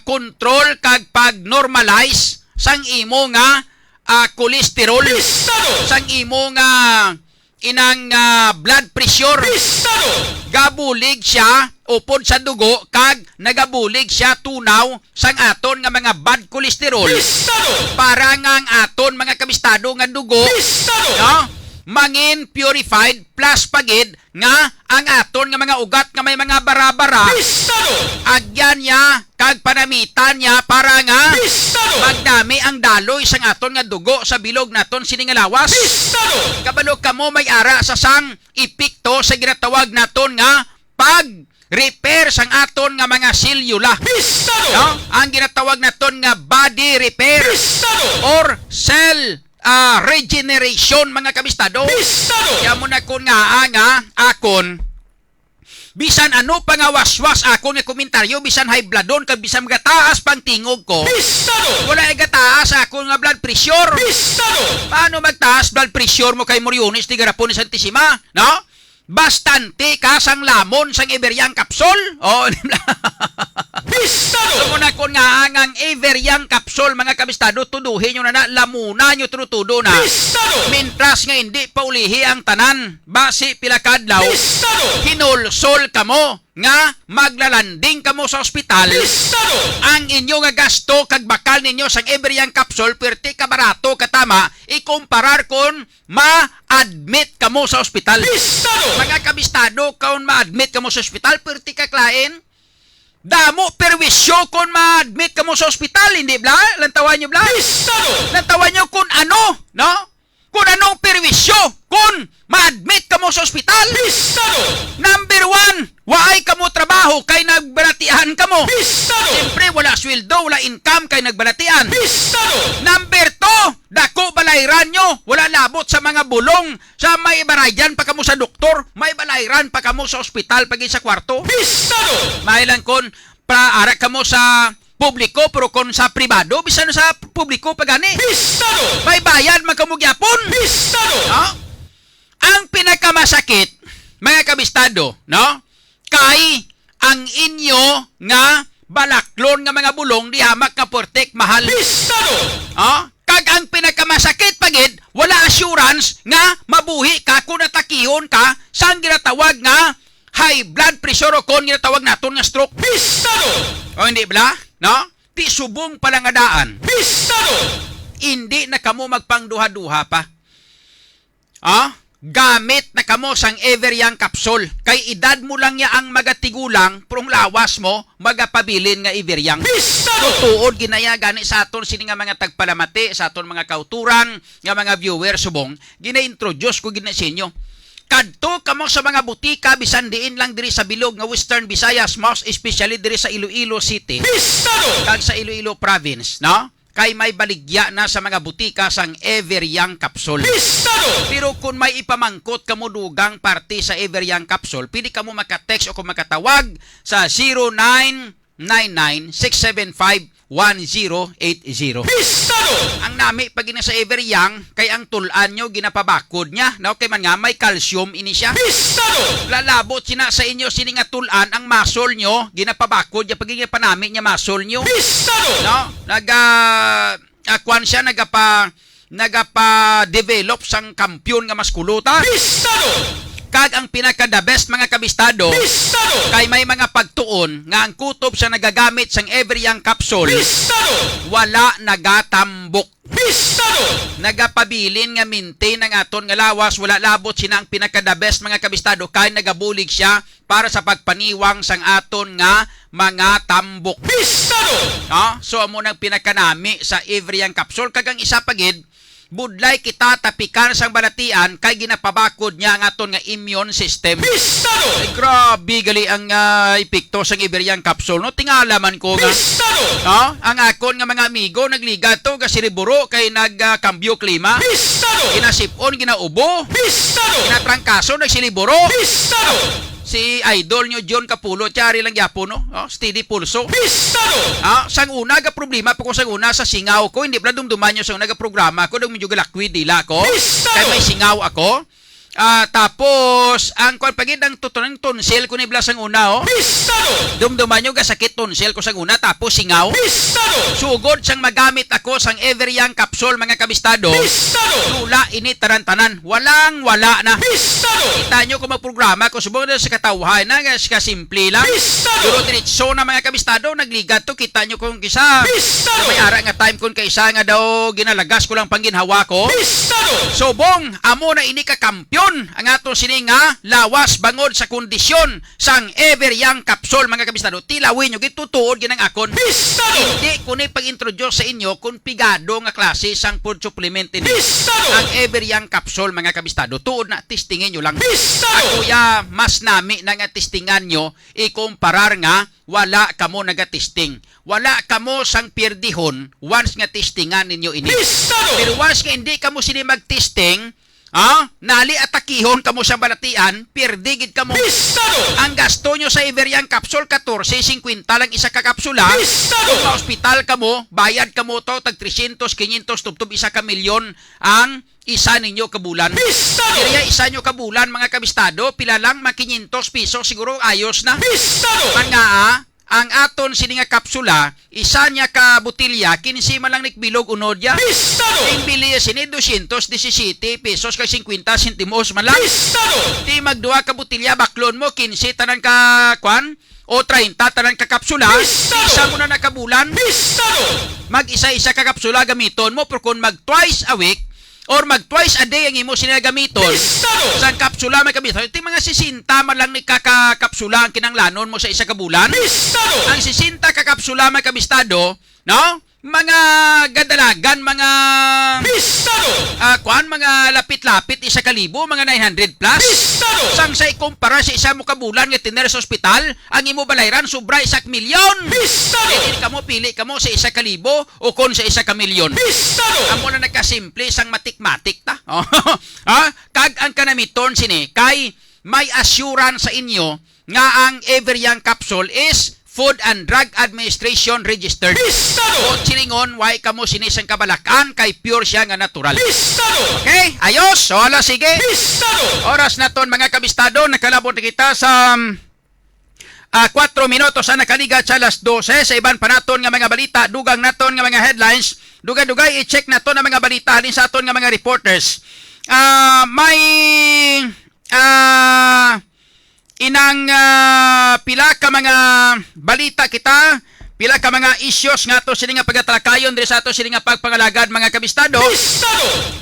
control kag pag-normalize sang imo nga cholesterol, sang imo nga inang blood pressure. Gabulig siya upod sa dugo kag nagabulig siya tunaw sang aton nga mga bad cholesterol para nga ang aton mga kabistado nga dugo no, mangin purified plus pagid nga ang aton nga mga ugat nga may mga bara-bara agyan niya kag panamitan niya para nga magdami ang daloy sang aton nga dugo sa bilog naton sini nga lawas. Kabalo kamo may ara sa sang epekto sa ginatawag naton nga pag-repair sang aton nga mga selula. No? Ang ginatawag naton nga body repair or cell regeneration mga kabistado. Kaya mo na kun nga akon bisan ano pa nga waswas ako nga komentaryo bisan high bloodon kag bisan gataas pang tingog ko wala ay gataas ako nga blood pressure. Paano magtaas blood pressure mo kay Moriones di garapon ni Santisima, no? Bastante ka sang lamon sang Iberian capsule. Oh, so muna ko nga ang Iberian capsule mga kabistado tuduhin nyo na lamuna nyo tunutudo na. Mintras nga hindi pa ulihi ang tanan basi pilakadlaw hinulsol kamo nga maglalanding kamo sa ospital. Ang inyo nga gasto kag bakal ninyo sang Iberian capsule perti ka barato katama ikumparar kon ma-admit kamo sa ospital. Mga kabistado kaon ma-admit kamo sa ospital perti ka klain damo perwisyo kon ma-admit kamo sa ospital, hindi bla? Lantawan nyo bla? Lantawan nyo kung ano, no? Kung anong perwisyo kung ma-admit kamo sa ospital. Number 1, waay kamo trabaho kay nagbalatian kamo. Siyempre wala sweldo, wala income kay nagbalatian. Number 2, dako balayran nyo, wala labot sa mga bulong, sa may barayan pa kamo sa doktor, may balayran pa kamo sa ospital pag sa kwarto. Mailan kon para kamo sa publiko pero kon sa pribado bisan sa publiko pagani may bayad magkamugyapon. No? Ang pinakamasakit mga kabistado, no? Kay ang inyo nga balaklon nga mga bulong di hamak nga portek mahal. Kag ang pinakamasakit pagid wala assurance nga mabuhi ka kung natakihon ka sang ginatawag nga high blood pressure o kon ginatawag naton nga stroke. O hindi bala? No? Di subong palangadaan. Hindi na kamo magpangduha-duha pa. Gamit na kamo sang Iberian capsule. Kay edad mo lang ya ang magatigulang, prong lawas mo, magapabilin nga Iberian. Tutuod ginaya gani sa aton sini nga mga tagpalamati, sa aton mga kauturan, nga mga viewer subong, gina-introduce ko ginasinyo. Kadto kamo sa mga butika bisan diin lang diri sa bilog nga Western Visayas, most especially diri sa Iloilo City. Kag sa Iloilo Province, no? Kay may baligya na sa mga butika sang Iberian capsule. Pero kung may ipamangkot kamo dugang parte sa Iberian capsule, pili kamo maka-text o kung makatawag sa 0999-675-1080. Ang nami pag ina sa Iberian kay ang tulan nyo ginapabakod niya, no? Kay man nga may calcium ini siya. Lalabot sina sa inyo sini nga tulan ang muscle nyo ginapabakod niya pag panami niya muscle nyo. No? Kwan siya nagapa-develop sang kampiyon nga maskuluta. Kag ang pinaka the best mga kabistado kay may mga pagtuon nga ang kutob sa nagagamit sang Iberian capsule wala nagatambok. Nagapabilin nga maintain ang aton nga lawas, wala labot sina ang pinaka the best mga kabistado kay nagabulig siya para sa pagpaniwang sang aton nga mga tambok. So amo nang pinakanami sa Iberian capsule kag ang isa pagid budlay kita tapikan sang balatian kay ginapabakod niya ang aton nga immune system. Ay, grabe gali ang epekto sang Iberian capsule, no? Tingala man ko nga. No? Ang akon nga mga amigo nagliga to ga Siriburo kay nagkambyo klima. Ginasipon, ginaubo. Ginatrangkaso nagsiliburo. Si idol nyo John Capulo, tiyari lang yapon, no? Steady pulso. Sa sang una ga problema pa ko sang una sa singaw ko, hindi pala dumduman nyo sa una ga programa ko, dong medyo galakwid dila ko, kaya may singaw ako. Tapos, ang pagid ang tutunang tonsil ko ni Blas ang una, oh. Dumduman nyo gasakit tonsil ko sa una, tapos singaw. Sugod sang magamit ako sang Everyoung Capsule, mga kabistado. Lula, ini tanan-tanan. Walang-wala na. Kita nyo kung magprograma, kung subong na sa katawhan na, kasimple lang. Duro diretso na mga kabistado, nagligat to, kita nyo kung kisa. May ara nga time kung kaisa nga daw, ginalagas ko lang pangginhawa ko. Subong, amo na ini kakampyon ang ato sini nga lawas bangod sa kondisyon sang Everyoung Capsule, mga kabistado. Tilawin nyo, gitutuod ginang akon. Hindi ko ni pag-introduce sa inyo kung pigado nga klase sang food supplement ini. Ang Everyoung Capsule, mga kabistado, tuod na testingin nyo lang. Ako ya mas nami na nga testingan nyo, ikumparar nga wala kamo nagatesting. Wala kamo sang pierdihon once nga testingan ninyo ini. Pero once nga hindi kamo sini mag-testing, nali atakihon kamo sa balatian, pirdigid kamo. Ang gasto nyo sa Everyoung Capsule, 14.50 lang isa ka kapsula. Kung ma-hospital kamo, bayad kamo to, tag 300, 500, tubtob isa ka milyon ang isa ninyo kabulan. Kaya isa nyo kabulan, mga kabistado, pila lang, 500 pesos, siguro ayos na. Ang aton sini nga kapsula, isa niya ka butilya, 15 man lang nikbilog unod ya. Ang bili sini 217 pesos kay 50 sentimos man lang. Di magduha ka butilya, baklon mo 15 tanan ka kwan o 30 tanan ka kapsula. Isa mo na nakabulan. Mag-isa-isa ka kapsula gamiton mo, pero kung mag twice a week or mag twice a day ang imo sinagamiton sa kapsula, may kamiton, iti mga 60 man lang ni kakapsula ang kinanglanon mo sa isa ka bulan. Ang 60 kakapsula, may kabistado, no? Mga gadalagan, mga mga lapit-lapit, 1,000, mga 900 plus. Sang sa ikumpara sa isa mo kabulan nga tiner sa ospital, ang imo balayran sobra 1 milyon. Hindi ka mo pili ka mo sa 1,000 o kon sa 1 milyon. Amo na nagkasimple sang matik-matik ta. Kag ang kanamiton sini kay may assurance sa inyo nga ang Everyoung Capsule is Food and Drug Administration registered. O silingon, why kamo sinisang kabalakan, kay pure siya nga natural. Okay? Ayos? So, ala, sige. Oras na ton, mga kabistado, nakalabot na kita sa 4 minutos na nakaligat sa alas 12 sa iban pa naton nga mga balita, dugang naton nga mga headlines, dugay-dugay i-check naton ang mga balita halin sa aton nga mga reporters. May inang pila ka mga balita kita, pila ka mga issues nga to sila nga pagatalakayon diri sa ato sila nga pagpangalagad, mga kabistado.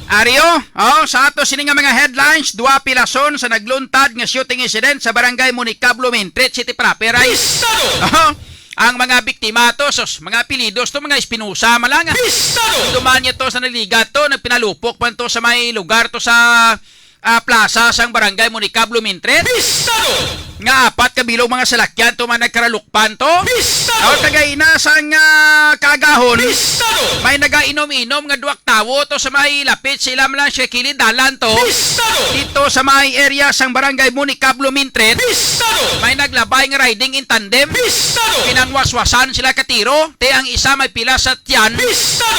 Ario, sa ato sila nga mga headlines, 2 pilason sa nagluntad nga shooting incident sa barangay Municablo, Mintret City Proper. Ang mga biktima to, mga apelidos to, mga Espinosa malang. Duman niya to sa naligat to, nagpinalupok man to sa may lugar to sa plaza sang barangay Municablo, Mintret. Nga 4 kabilog mga salakyan to, mga nagkaralukpan to. Tagay na sang kagahon, may nagainom-inom nga 2 tawo to sa may lapit sila lang siya kilid dalan to. Dito sa may area sang barangay Municablo, Mintret, may naglabay nga riding in tandem. Pinangwaswasan sila katiro, te ang isa may pila sa tiyan,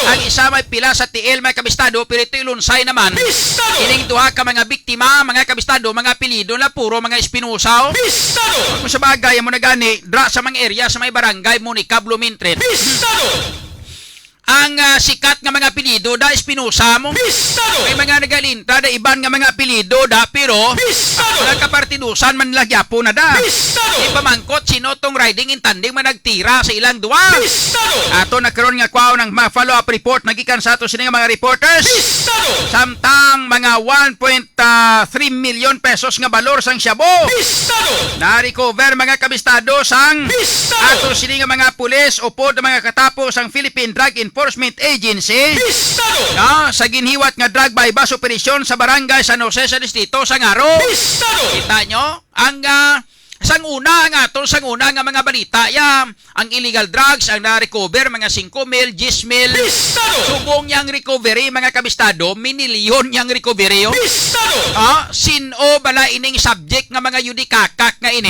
ang isa may pila sa tiil, may kabistado, pero ito ilunsay naman. Ining 2 ka mga biktima, mga kabistado, mga apelido na puro mga Espinosa. Kung sa bagay mo na gani, dra sa mga area sa may barangay Municablo, Mintret, ang sikat nga mga apelido da Espinosa mo. May mga nagalinta da iban nga mga apelido da, pero walang kapartidusan man lagyapo na da. Ipamangkot sino tong riding in tandem man nagtira sa ilang 2. Ato nagkaroon nga kwaw ng follow-up report nagikan sa ato sila nga mga reporters. Samtang mga 1.3 million pesos nga balor sang syabo na-recover, mga kabistado, sang ato sila nga mga pulis upod mga katapos ang Philippine Drug Enforcement Agency sa ginhiwat nga drug bypass operation sa barangay San Jose sa distrito sa Ngaro. Kita nyo ang Sang una nga mga balita, ang illegal drugs ang na-recover mga 5,000, 10,000. Subong yang recovery mga kabistado, minilyon yang recovery. Sino bala ining subject nga mga yudikakak nga ini?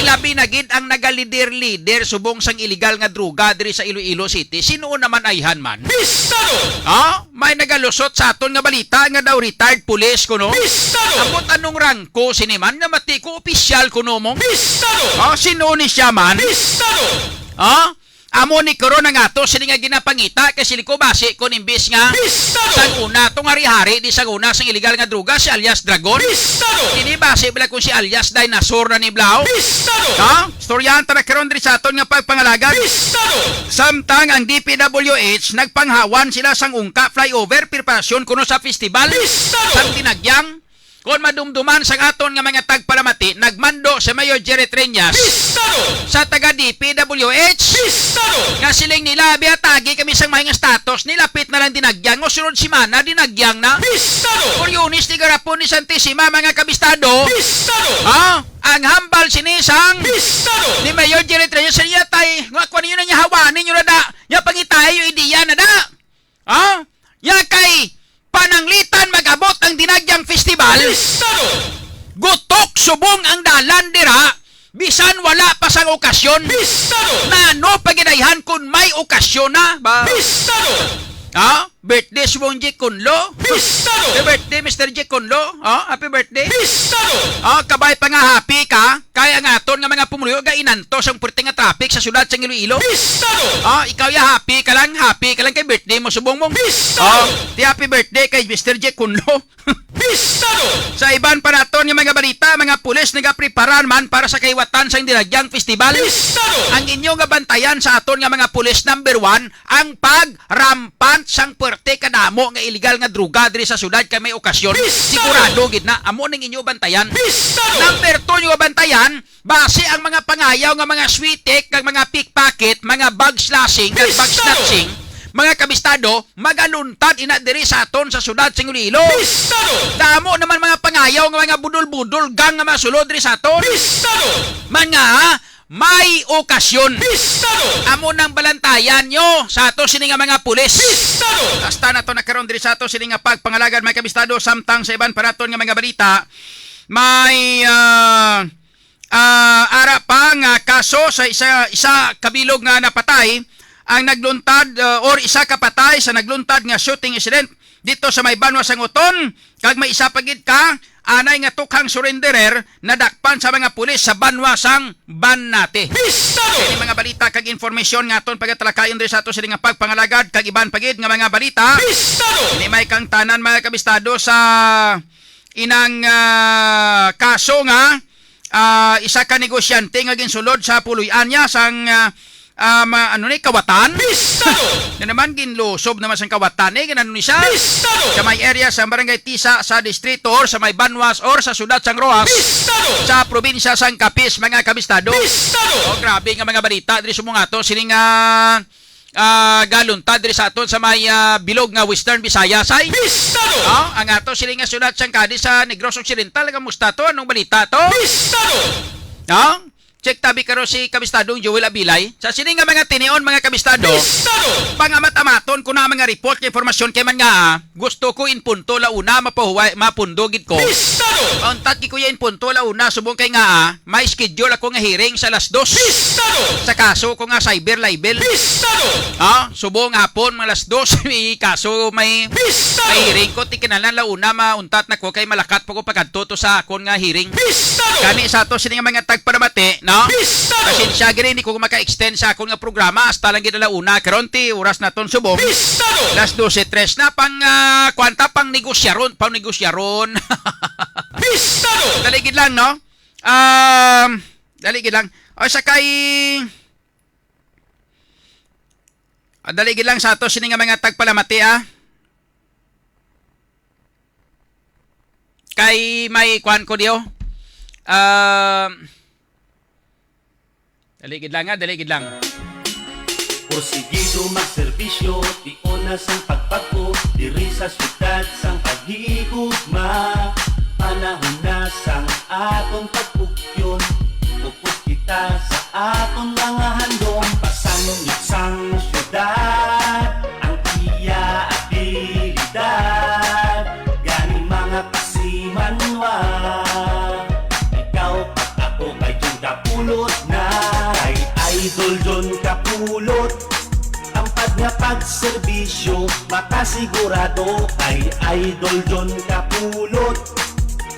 Ilabi na gid ang nagalider-lider subong sang illegal nga druga diri sa Iloilo City. Sino naman ayhan man? May nagalusot sa aton nga balita nga daw retired police kuno. Amot anong rangko siniman nga mati ko opisyal kuno mo? Sino ni siya man? Amo ni corona nga to sini nga ginapangita kasi liko base kon imbis nga sang una tong hari-hari di sang una sang illegal nga druga si alias Dragon. Ini base bila kun si alias Dinosaur na ni Blau. Storyan ta karon diri sa aton nga pagpangalagan. Samtang ang DPWH nagpanghawan sila sang ungka flyover preparasyon kuno sa festival sang Dinagyang. Kung madumduman sa aton nga mga tagpalamati, nagmando sa Mayor Jerry Treñas sa taga DPWH nga siling nila biatagi kami sang mga status nilapit na lang Dinagyang o sunod simana Dinagyang na Corionis ni garapon ni Santissima mga kabistado ang hambal sinisang ni Mayor Jerry Treñas sa niya tay nga kung yun na niya hawanin nyo na da niya pangitay yung ideya na da ya kay pananglitan mag-abot ang Dinagyang Festival. Gutok subong ang dalan dira bisan wala pa sang okasyon. Nano pagidayhan kun may okasyon na ba? Birthday subong J. Kunlo. Happy birthday Mr. J. Kunlo. Happy birthday. Kabay pa nga happy ka kaya nga aton nga mga pumuliyo ga inantos ang puerte nga traffic sa syudad sa Iloilo. Ikaw ya happy ka lang kay birthday mo subong mong. Happy birthday kay Mr. J. Kunlo. Sa iban pa naton nga mga balita, mga pulis nagapreparan man para sa kaiwatan sa Dinagyang Festival. Ang inyong gabantayan sa aton nga mga pulis number 1 ang pagrampant sang puerte kadamo nga illegal nga druga diri sa syudad kay may okasyon. Sigurado gid na amo ning inyo bantayan. Number 2 yung bantayan base ang mga pangayaw nga mga sweetek kag mga pickpocket, mga bag slashing kag bag snatching. Mga kabistado, magaluntad ina diri sa aton sa syudad sa Iloilo. Damo naman mga pangayaw nga mga budol-budol gang nga masulod diri sa aton. Mga may okasyon. Amo nang balantayan nyo sa ato sini nga mga pulis. Hasta na to nakaroon diri sa ato sini nga pagpangalagan mga kabistado samtang sa iban pa naton nga mga balita. May ara pa nga kaso sa isa kabilog nga napatay ang nagluntad or isa kapatay sa nagluntad nga shooting incident dito sa may Banwa sang Uton kag may isa pagid ka anay nga tukhang surrenderer na dakpan sa mga pulis sa Banwa sang Banate. Kini mga balita kag informasyon nga aton pagatalakayon diri sa ato sa nga pagpangalagad kag iban pagid nga mga balita. Ini may kang tanan mga kabistado sa inang kaso nga isa ka negosyante nga ginsulod sa puloy-an niya sang kawatan. Na naman ginlusob naman sa kawatan ganun ni siya. Sa may area sa barangay Tisa sa distrito or sa may Banwas or sa syudad sang Rojas sa probinsya sang Capiz mga kabistado. Grabe nga mga balita diri sumong ato sining galuntad diri sa aton sa may bilog nga Western Visayas ay. Ang ato sining nga syudad sang Cadiz sa Negros Occidental kamusta to anong balita to? Check tabi karo si kabistadong Joel Abilay. Sa sining nga mga tinion mga kabistado. Pangamat-amaton ko na mga report kay informasyon kay man nga gusto ko in punto la una mapundogid ko. Untat ki kuya in punto la una subong kay nga may schedule ako nga hearing sa alas 2. Sa kaso ko nga cyber libel. Subong hapon alas 2 may kaso may hearing ko ti kinalan la una mauntat na ko kay malakat pa ko pagadto to sa akon nga hearing. Kani sa to sining nga mga tagpadamati no? Pasensya gini ko maka-extend sa akong nga programa hasta lang gid la una karon ti oras naton subong. Las 12:03 na pang kwanta pang negosyaron. Daligid lang no. Daligid lang. O sakay daligid lang sa ato sini nga mga tagpalamati kay may kwan ko diyo. Daligid lang. Porsigido magserbisyo, tiuna sang pagpagpo, diri sa syudad sang paghihigugma. Panahon na sang atong pagpugyon, kita sa aton mga handom pasanungit sang syudad ang iya at abilidad gani mga kasimanwa ikaw at ako kay John Kapulot na kay Idol John Kapulot ampad nga pagserbisyo makasigurado kay Idol John Kapulot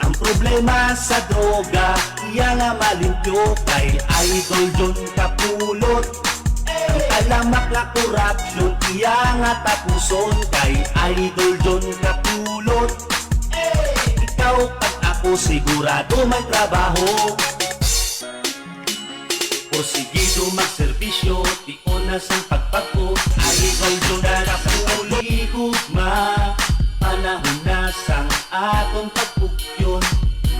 ang problema sa droga iya nga malimpyo kay Idol John Kapulot ang alamak na korupsyon iya nga tapuson kay Idol John Kapulot ikaw at ako sigurado may trabaho porsigido magserbisyo tiyon na sang pagpagpo Idol John Kapulot higugma panahon na sang atong pagpugyon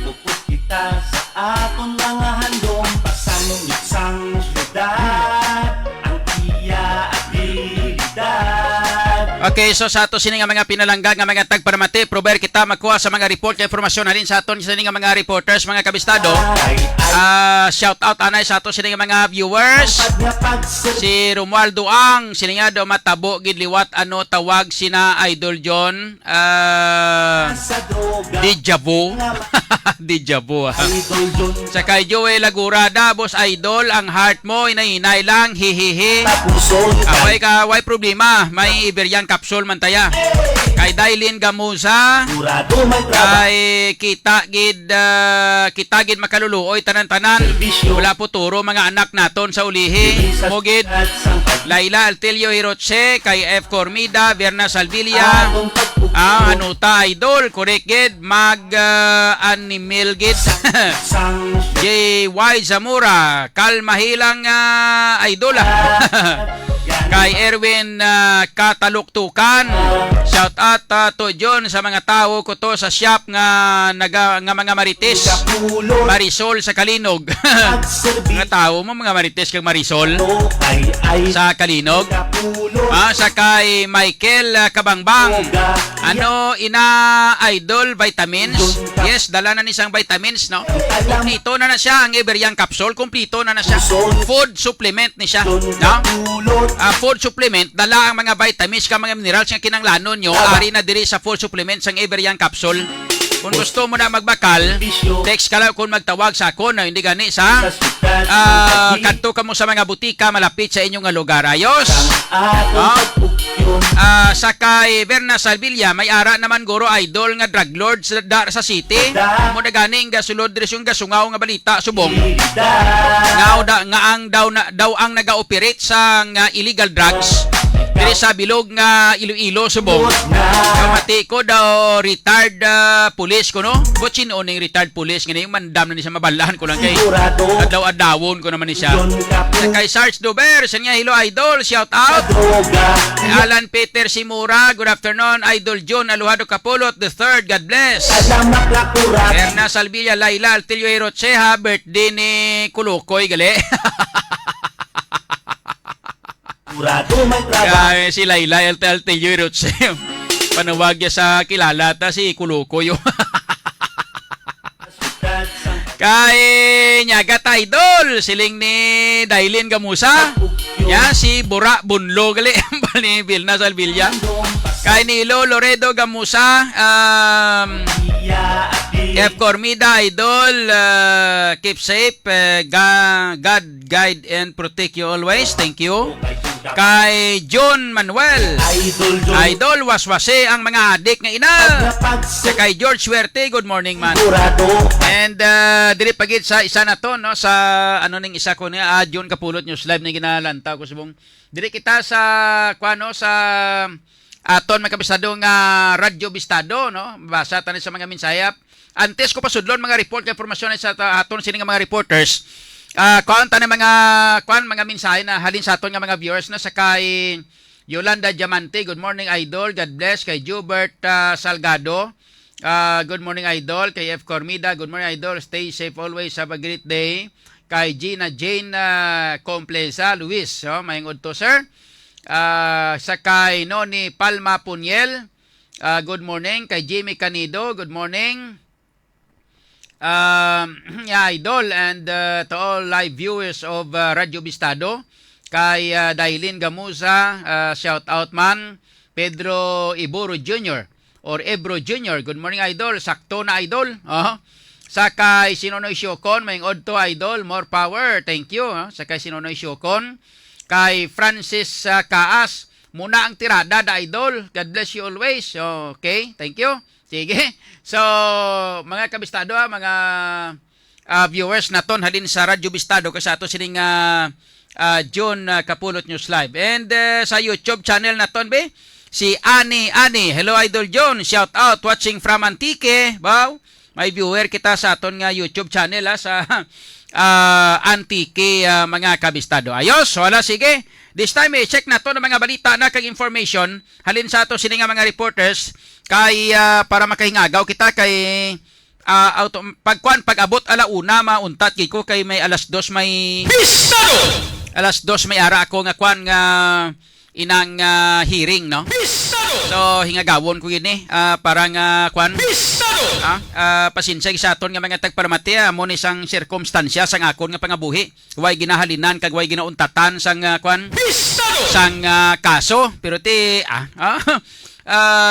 puput kita sa atong mga handom pasanungit sang syudad ang iya abilidad. Okay, so sa ato sini nga mga pinalangga nga mga tagparamati, prover kita makuha sa mga report kay informasyon halin sa aton sini nga mga reporters, mga kabistado. Shout out anay sa ato sini nga mga viewers. Si Romualdo Ang sini nga do matabo gid liwat ano tawag sina Idol John. Deja vu. Deja vu. Sa kay Joey Lagurada, boss Idol, ang heart mo inay lang, hihihi. Away ka, way problema, may Iberian capsule man taya. Kay Dailin Gamusa, kay kita gid makaluluoy tanan-tanan. Wala po turo mga anak naton sa ulihi. Mogid Laila Altelio Hiroche, kay F. Cormida, Berna Salvilla, Anuta Idol, correct gid, Animil gid. J.Y. Zamora, Kalmahilang Idol. Kay Erwin Kataluktukan, shout out to John sa mga tao ko to sa shop nga mga marites, Marisol sa Kalinog. Mga tao mo mga marites kag Marisol sa Kalinog. Sa kay Michael Kabangbang, ano ina Idol vitamins? Yes, dala na ni sang vitamins, no? Kumpleto na siya ang Iberian capsule, kumpleto na siya. Food supplement ni siya, no? Food supplement, dala ang mga vitamins ka mga minerals nga kinanglanon nyo, ari na diri sa food supplement sang Iberian capsule. Kung gusto mo na magbakal, text ka lang kung magtawag sa ako na hindi gani sa kadto ka mo sa mga butika malapit sa inyong lugar. Ayos. Sa kay Berna Salvilla, may ara naman guro Idol nga drug lord sa city. Mo na gani nga sulod diri yung gasungaw nga balita subong. Daw ang naga-operate sa illegal drugs diri sa bilog nga Iloilo subong. Kamati ko daw retired police ko no. Botsin o ning retired police ngani mandam na ni siya mabalaan ko lang kay adlaw-adlawon ko naman ni siya. Sa kay Sarge Dober, sa niya hello Idol, shout out. Alan Peter Simura, good afternoon. Idol John Aluhado Kapulot the third, God bless. Erna Salvilla, Laila Altilio Hirocheha, birthday ni Kulukoy gali. Kaya si Laila Altilio Hirocheha, panawag niya sa kilala ta si Kulukoy. Kay Nyagat Idol, siling ni Dailin Gamusa. Ya si Bura Bunlo gali ni Vilna Salvilla. Kay Nilo Loredo Gamusa, F. Cormida Idol, keep safe, God guide and protect you always. Thank you. Kay John Manuel Idol, waswase ang mga adik nga ina. Kay George Suerte, good morning man. And dili pagit sa isa na to no, sa ano ning isa ko niya John Kapulot News Live na ginalanta ko subong. Dili kita sa kuano sa aton makabisado nga Radyo Bistado no, basa tani sa mga minsayap. Antes ko pasudlon mga report kay informasyon sa aton sini nga mga reporters. Kuan tani mga mensahe na halin sa aton nga mga viewers na sa kay Yolanda Diamante, good morning Idol, God bless. Kay Jubert Salgado, good morning Idol. Kay F. Cormida, good morning Idol, stay safe always, have a great day. Kay Gina Jane Complesa Luis, mayong udto sir. Sa kay Noni Palma Puniel, good morning. Kay Jimmy Canido, good morning. yeah, Idol, and to all live viewers of Radyo Bistado, kay Dailin Gamuza, shout out man, Pedro Iburo Jr. or Ebro Jr. Good morning, Idol. Sakto na, Idol. Sa kay Sinonoy Siokon, may odto, Idol. More power. Thank you. Sa kay Sinonoy Siokon. Kay Francis Kaas, muna ang tirada, da, Idol. God bless you always. Okay, thank you. Sige. So, mga kabistado, mga viewers naton halin sa Radyo Bistado kasi ato sining John Kapulot News Live. And sa YouTube channel naton be si Ani. Hello Idol John. Shout out watching from Antique. Wow. May viewer kita sa aton nga YouTube channel sa Antique mga kabistado. Ayos, wala sige. This time check nato ng mga balita na kag information halin sa ato sini nga mga reporters kay para makahingagaw kita kay pag-abot alauna mauntat gid ko kay may alas 2 may Bistado. Alas 2 may ara ako nga kwan nga inang hearing no. Bistado. So hingagawon ko gini para nga kwan Bistado. Pasensya sa aton nga mga tagparamati amo ni sang circumstansya sang akon nga pangabuhi. Way ginahalinan kag way ginauntatan sang kwan Bistado. Sang kaso pero ti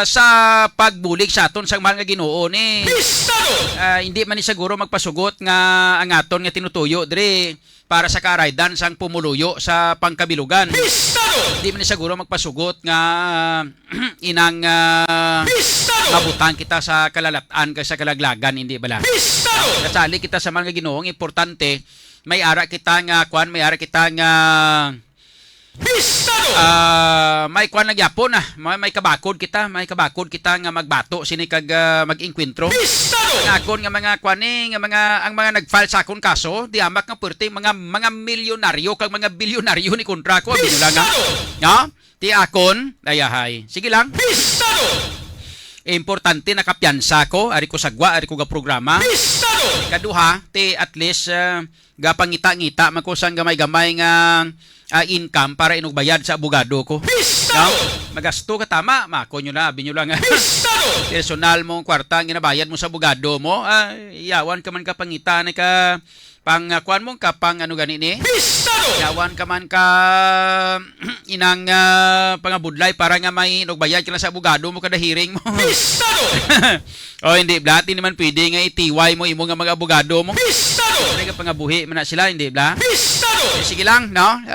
sa pagbulig sa aton sang mahal nga Ginoo ni hindi man ni siguro magpasugot nga ang aton nga tinutuyo dire para sa karaydan sang pumuluyo sa pangkabilugan. Hindi man ni siguro magpasugot nga inang mabutan kita sa kalalatan kay sa kalaglagan hindi bala. Kasali kita sa mga Ginoo ang importante may ara kita nga kwan may ara kita nga may kwan lang yapon may kabakod kita nga magbato sini kag mag-inkwentro ang akon nga mga kwani nga ang mga nag-file sa akon kaso di amak nga perti mga milyonaryo kag mga bilyonaryo ni kontra ko binyo lang ti akon ayahay sige lang importante nakapiyansa ko ari ko sagwa ari ko ga programa kaduha ti at least gapangita-ngita makusang gamay-gamay nga income para inugbayad sa abogado ko. Magasto ka tama, mako nyo na, abin nyo lang. Personal mong kwarta ang ginabayad mo sa abogado mo, iyawan ka man ka pangitan ka pangkuan mo ka pang ano gani ni. Iyawan ka man ka inang pangabudlay para nga may inugbayad ka lang sa abogado mo kada hearing mo. O hindi, blat, hindi naman pwede nga itiway mo imo nga mga abogado mo. Hindi ka pangabuhi man na sila, hindi blat. Sige lang, no?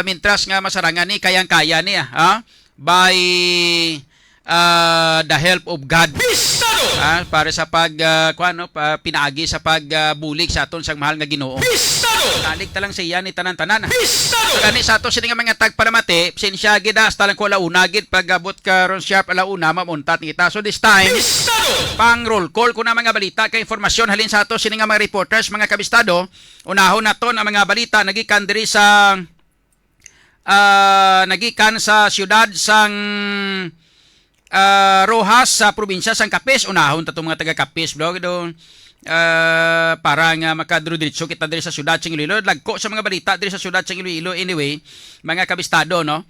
Mintras nga masarangan ni, kayang-kaya ni, by the help of God. Para sa pinaagi sa pagbulig sa aton sang mahal nga Ginoo. Talig talang siya ni tanan-tanan. Kani sa ato sini nga mga tagparamati, sinsya gid hasta lang ko alauna gid pagabot ka ron sharp alauna mamuntat kita. So this time, pang roll call ko na mga balita kay informasyon halin sa ato sini nga mga reporters, mga kabistado. Unahon naton ang mga balita nagikan diri sa nagikan sa siyudad sang Rojas sa probinsya sang Capiz. Unahon ta mga taga Capiz bro do para nga makadro-diretso kita diri sa siyudad sang Iloilo. Lagko sa mga balita diri sa siyudad sang Iloilo anyway, mga kabistado no.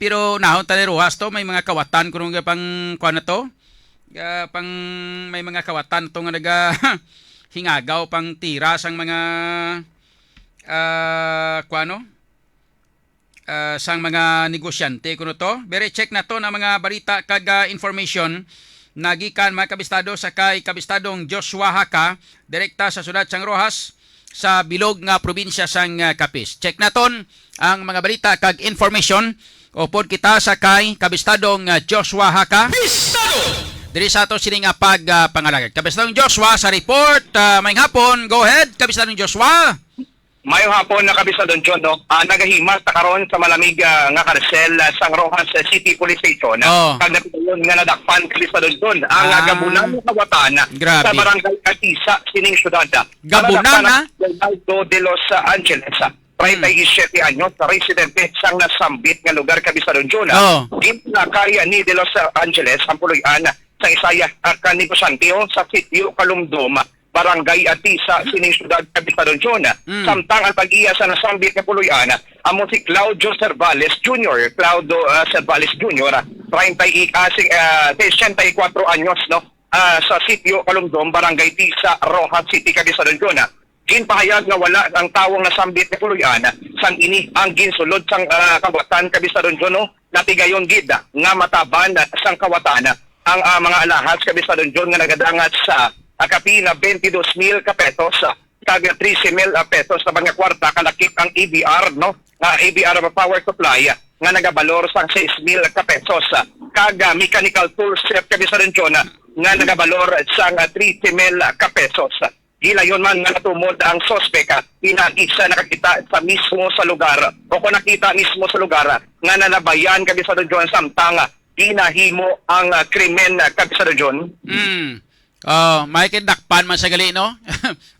Pero unahon ta ni Rojas to may mga kawatan kuno nga pang kuan na to. Pang may mga kawatan to nga naga hingagaw pang tira sang mga kuano sang mga negosyante kuno to. Very check na to na mga balita kag information nagikan mga kabistado sa kay kabistadong Joshua Haka direkta sa siyudad sang Rojas sa bilog nga probinsya sang Capiz. Check naton ang mga balita kag information upod kita sa kay kabistadong Joshua Haka diri sa ato sini nga pagpangalagad. Kabistadong Joshua sa report. Maayong hapon, go ahead kabistadong Joshua. Mayong hapon na kabistadong John, no? Nagahimas ta karon sa malamig nga karsel sang Rojas City Police Station. Kag napitayon nga nadakpan kabistadong John ang gabunan nga kawatan sa barangay Atisa sining syudad. Gabunan na Aldo de Los Angeles. 37 anyos, residente sang nasambit nga lugar kabistadong John. Gitna kaya ni de Los Angeles ang puloy-an sa isaya kanegosante sa sitio Kalumdom, barangay Atisa sining syudad kabistadong John. Samtang ang pag-iya sa nasambit nga puloy-an amo si Claudio Cervales Jr. 64 anyos no. sa sitio Kalungdom, Barangay Tisa, Rojas City, Cagayan de Oro. Ginpahayag nga wala ang tawong nasambit ni Puluyan sang ini ang ginsulod sang kawatan Cagayan de Oro natigayon gid nga mataban sang kawatan ang mga alahas Cagayan de Oro nga nagadangat sa kapila 22,000 ka pesos kag 13,000 pesos sa mga kwarta kalakip ang EBR no nga EBR power supply nga nagabalor sang 6,000 ka pesos kag mechanical tool set Cagayan de Oro nga nagabalor sang 30,000 ka pesos. Gilayon man nga natumod ang sospek pinakisa nakakita sa mismo sa lugar o kung nakita mismo sa lugar nga nanabayan Cagayan de Oro samtang pinahimo ang krimen Cagayan de Oro. May kindakpan man sa gali no.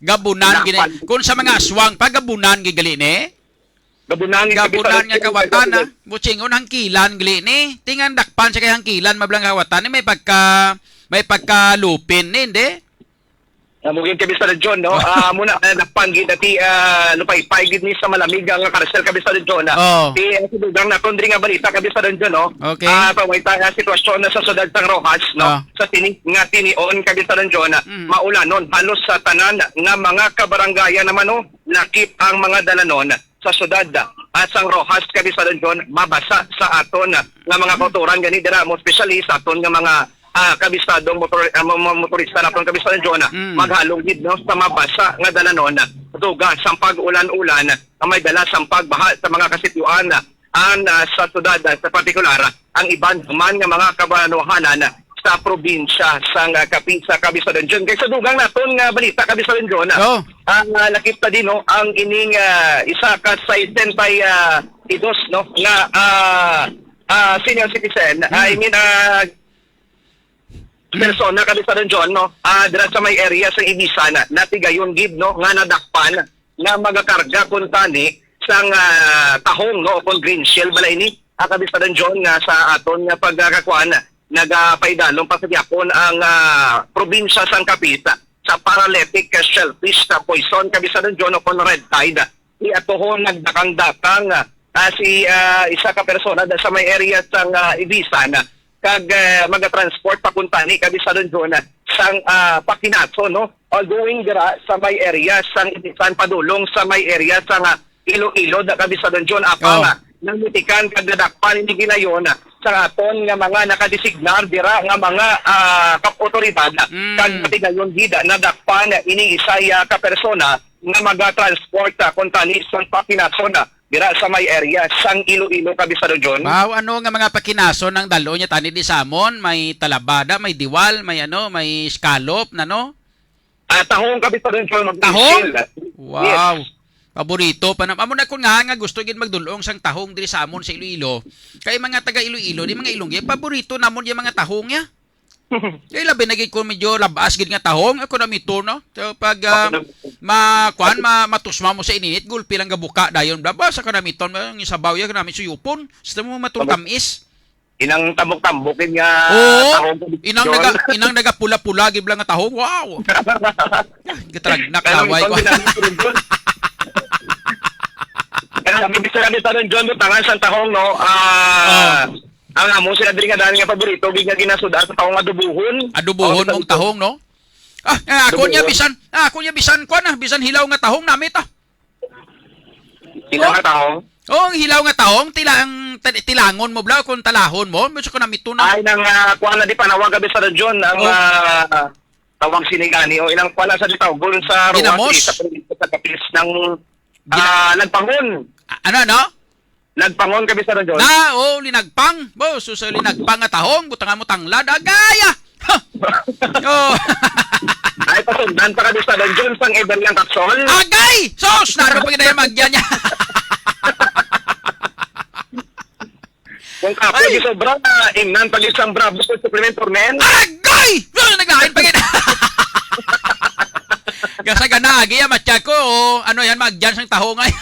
Gabunan gini. Kung sa mga aswang pagabunan gigali ni. Gabunan nga kawatan na. Butsingon hangkilan gali ni. Tingan dakpan sa kay hangkilan mablang kawatan ni may pagkalupin ni hindi. Mugin Cagayan de Oro no. Muna napanggid ati lupay-pay gid ni sa malamig ang karsel Cagayan de Oro. Di sinugang na kondri nga balita Cagayan de Oro no. Okay. Pawita nga sitwasyon na sa siyudad sang Rojas no. Sa tinion Cagayan de Oro maulanon halos sa tanan nga mga kabarangaya naman no nakip ang mga dalanon sa siyudad sang Rojas Cagayan de Oro mabasa sa aton nga mga kauturan gani dira mo especially sa aton nga mga kabistadong motorista naton Cagayan de Oro maghalong gid no sa mabasa nga dalanon duga sang pag-ulan-ulan may dala sang pagbaha sa mga kasityoan sa siyudad sa partikular ang iban man nga mga kabanuhanan sa probinsya sang sa Cagayan de Oro. Kay sa dugang naton nga balita Cagayan de Oro ang nakita din no ang ining isa ka sa 72 no nga senior citizen I mean persona Cagayan de Oro no dira sa may area sa Ibisan natigayon gid no nga nadakpan nga magakarga kun tani sang tahong no kon green shell balay ni Cagayan de Oro nga sa aton nga pagkakakuan nagapaidalong pasagyapon ang probinsya sang Kapita sa paralytic shellfish sa poison Cagayan de Oro kon red tide atohon nagdakang-dakang si isa ka persona sa may area sang Ibisan kag maga-transport papunta ni Cagayan de Oro sang Pakinaso no going dira sa may area sang Ibisan padulong sa may area sang Iloilo da Cagayan de Oro apang namitikan kadadakpan ni gilayon sa aton nga mga nakadesignar dira nga mga kap-otoridad kag matigayon gida nadakpan ini isaya ka persona nga maga-transport kuntani sang Pakinaso na dira sa may area sang Iloilo Cagayan de Oro. Wow, ano nga mga pakinaso ng dalo niya tani di samon, may talabada, may diwal, may may scallop na no? Tahong Cagayan de Oro. Tahong? Wow. Yes. Paborito pa na. Amo na ko nga gusto gid magdulong sang tahong diri sa amon sa Iloilo. Kay mga taga Iloilo, di mga Ilonggo, paborito namon yung mga tahong ya. Kay labi nagig ko medyo labas gid nga tahong ako na mito no. So pag matusma mo sa ininit gulpi lang gabuka dayon baba sa kanamiton ang isabaw ya kanami suyupon. Sa mo matutamis. Inang tambok-tambokin nga tahong. Inang naga pula-pula gid lang nga tahong. Wow. Gitrag nakaway ko. Kaya kami bisa Cagayan de Oro tangan sa tahong no. Ang amo sila diri nga daan nga paborito gid nga ginasuda sa tahong adubuhon. Adubuhon mong tahong no. Ako niya bisan ko na bisan hilaw nga tahong namit Hilaw nga tahong? Hilaw nga tahong tilangon mo bla kun talahon mo bisan ko namit na. Ay nang kuan na di panawag gabi sa region ang tawag sinigani o ilang kuan sa ditaw gulon sa Rojas sa kapis ng nagpangon. Ano? Nagpangon kami sa region. Linagpang. Suso linagpang nga tahong butang mo tanglad agaya. Ay pasundan pa kami sa region sang Everyang Kapsol. Agay! Sos naro pa gid magyan niya. Kung kapo di sobra ingnan pag isang bravo supplementor men. Agay! Naglain pa gid. Gasa ganagi matya ko ano yan magyan sang tahong ay.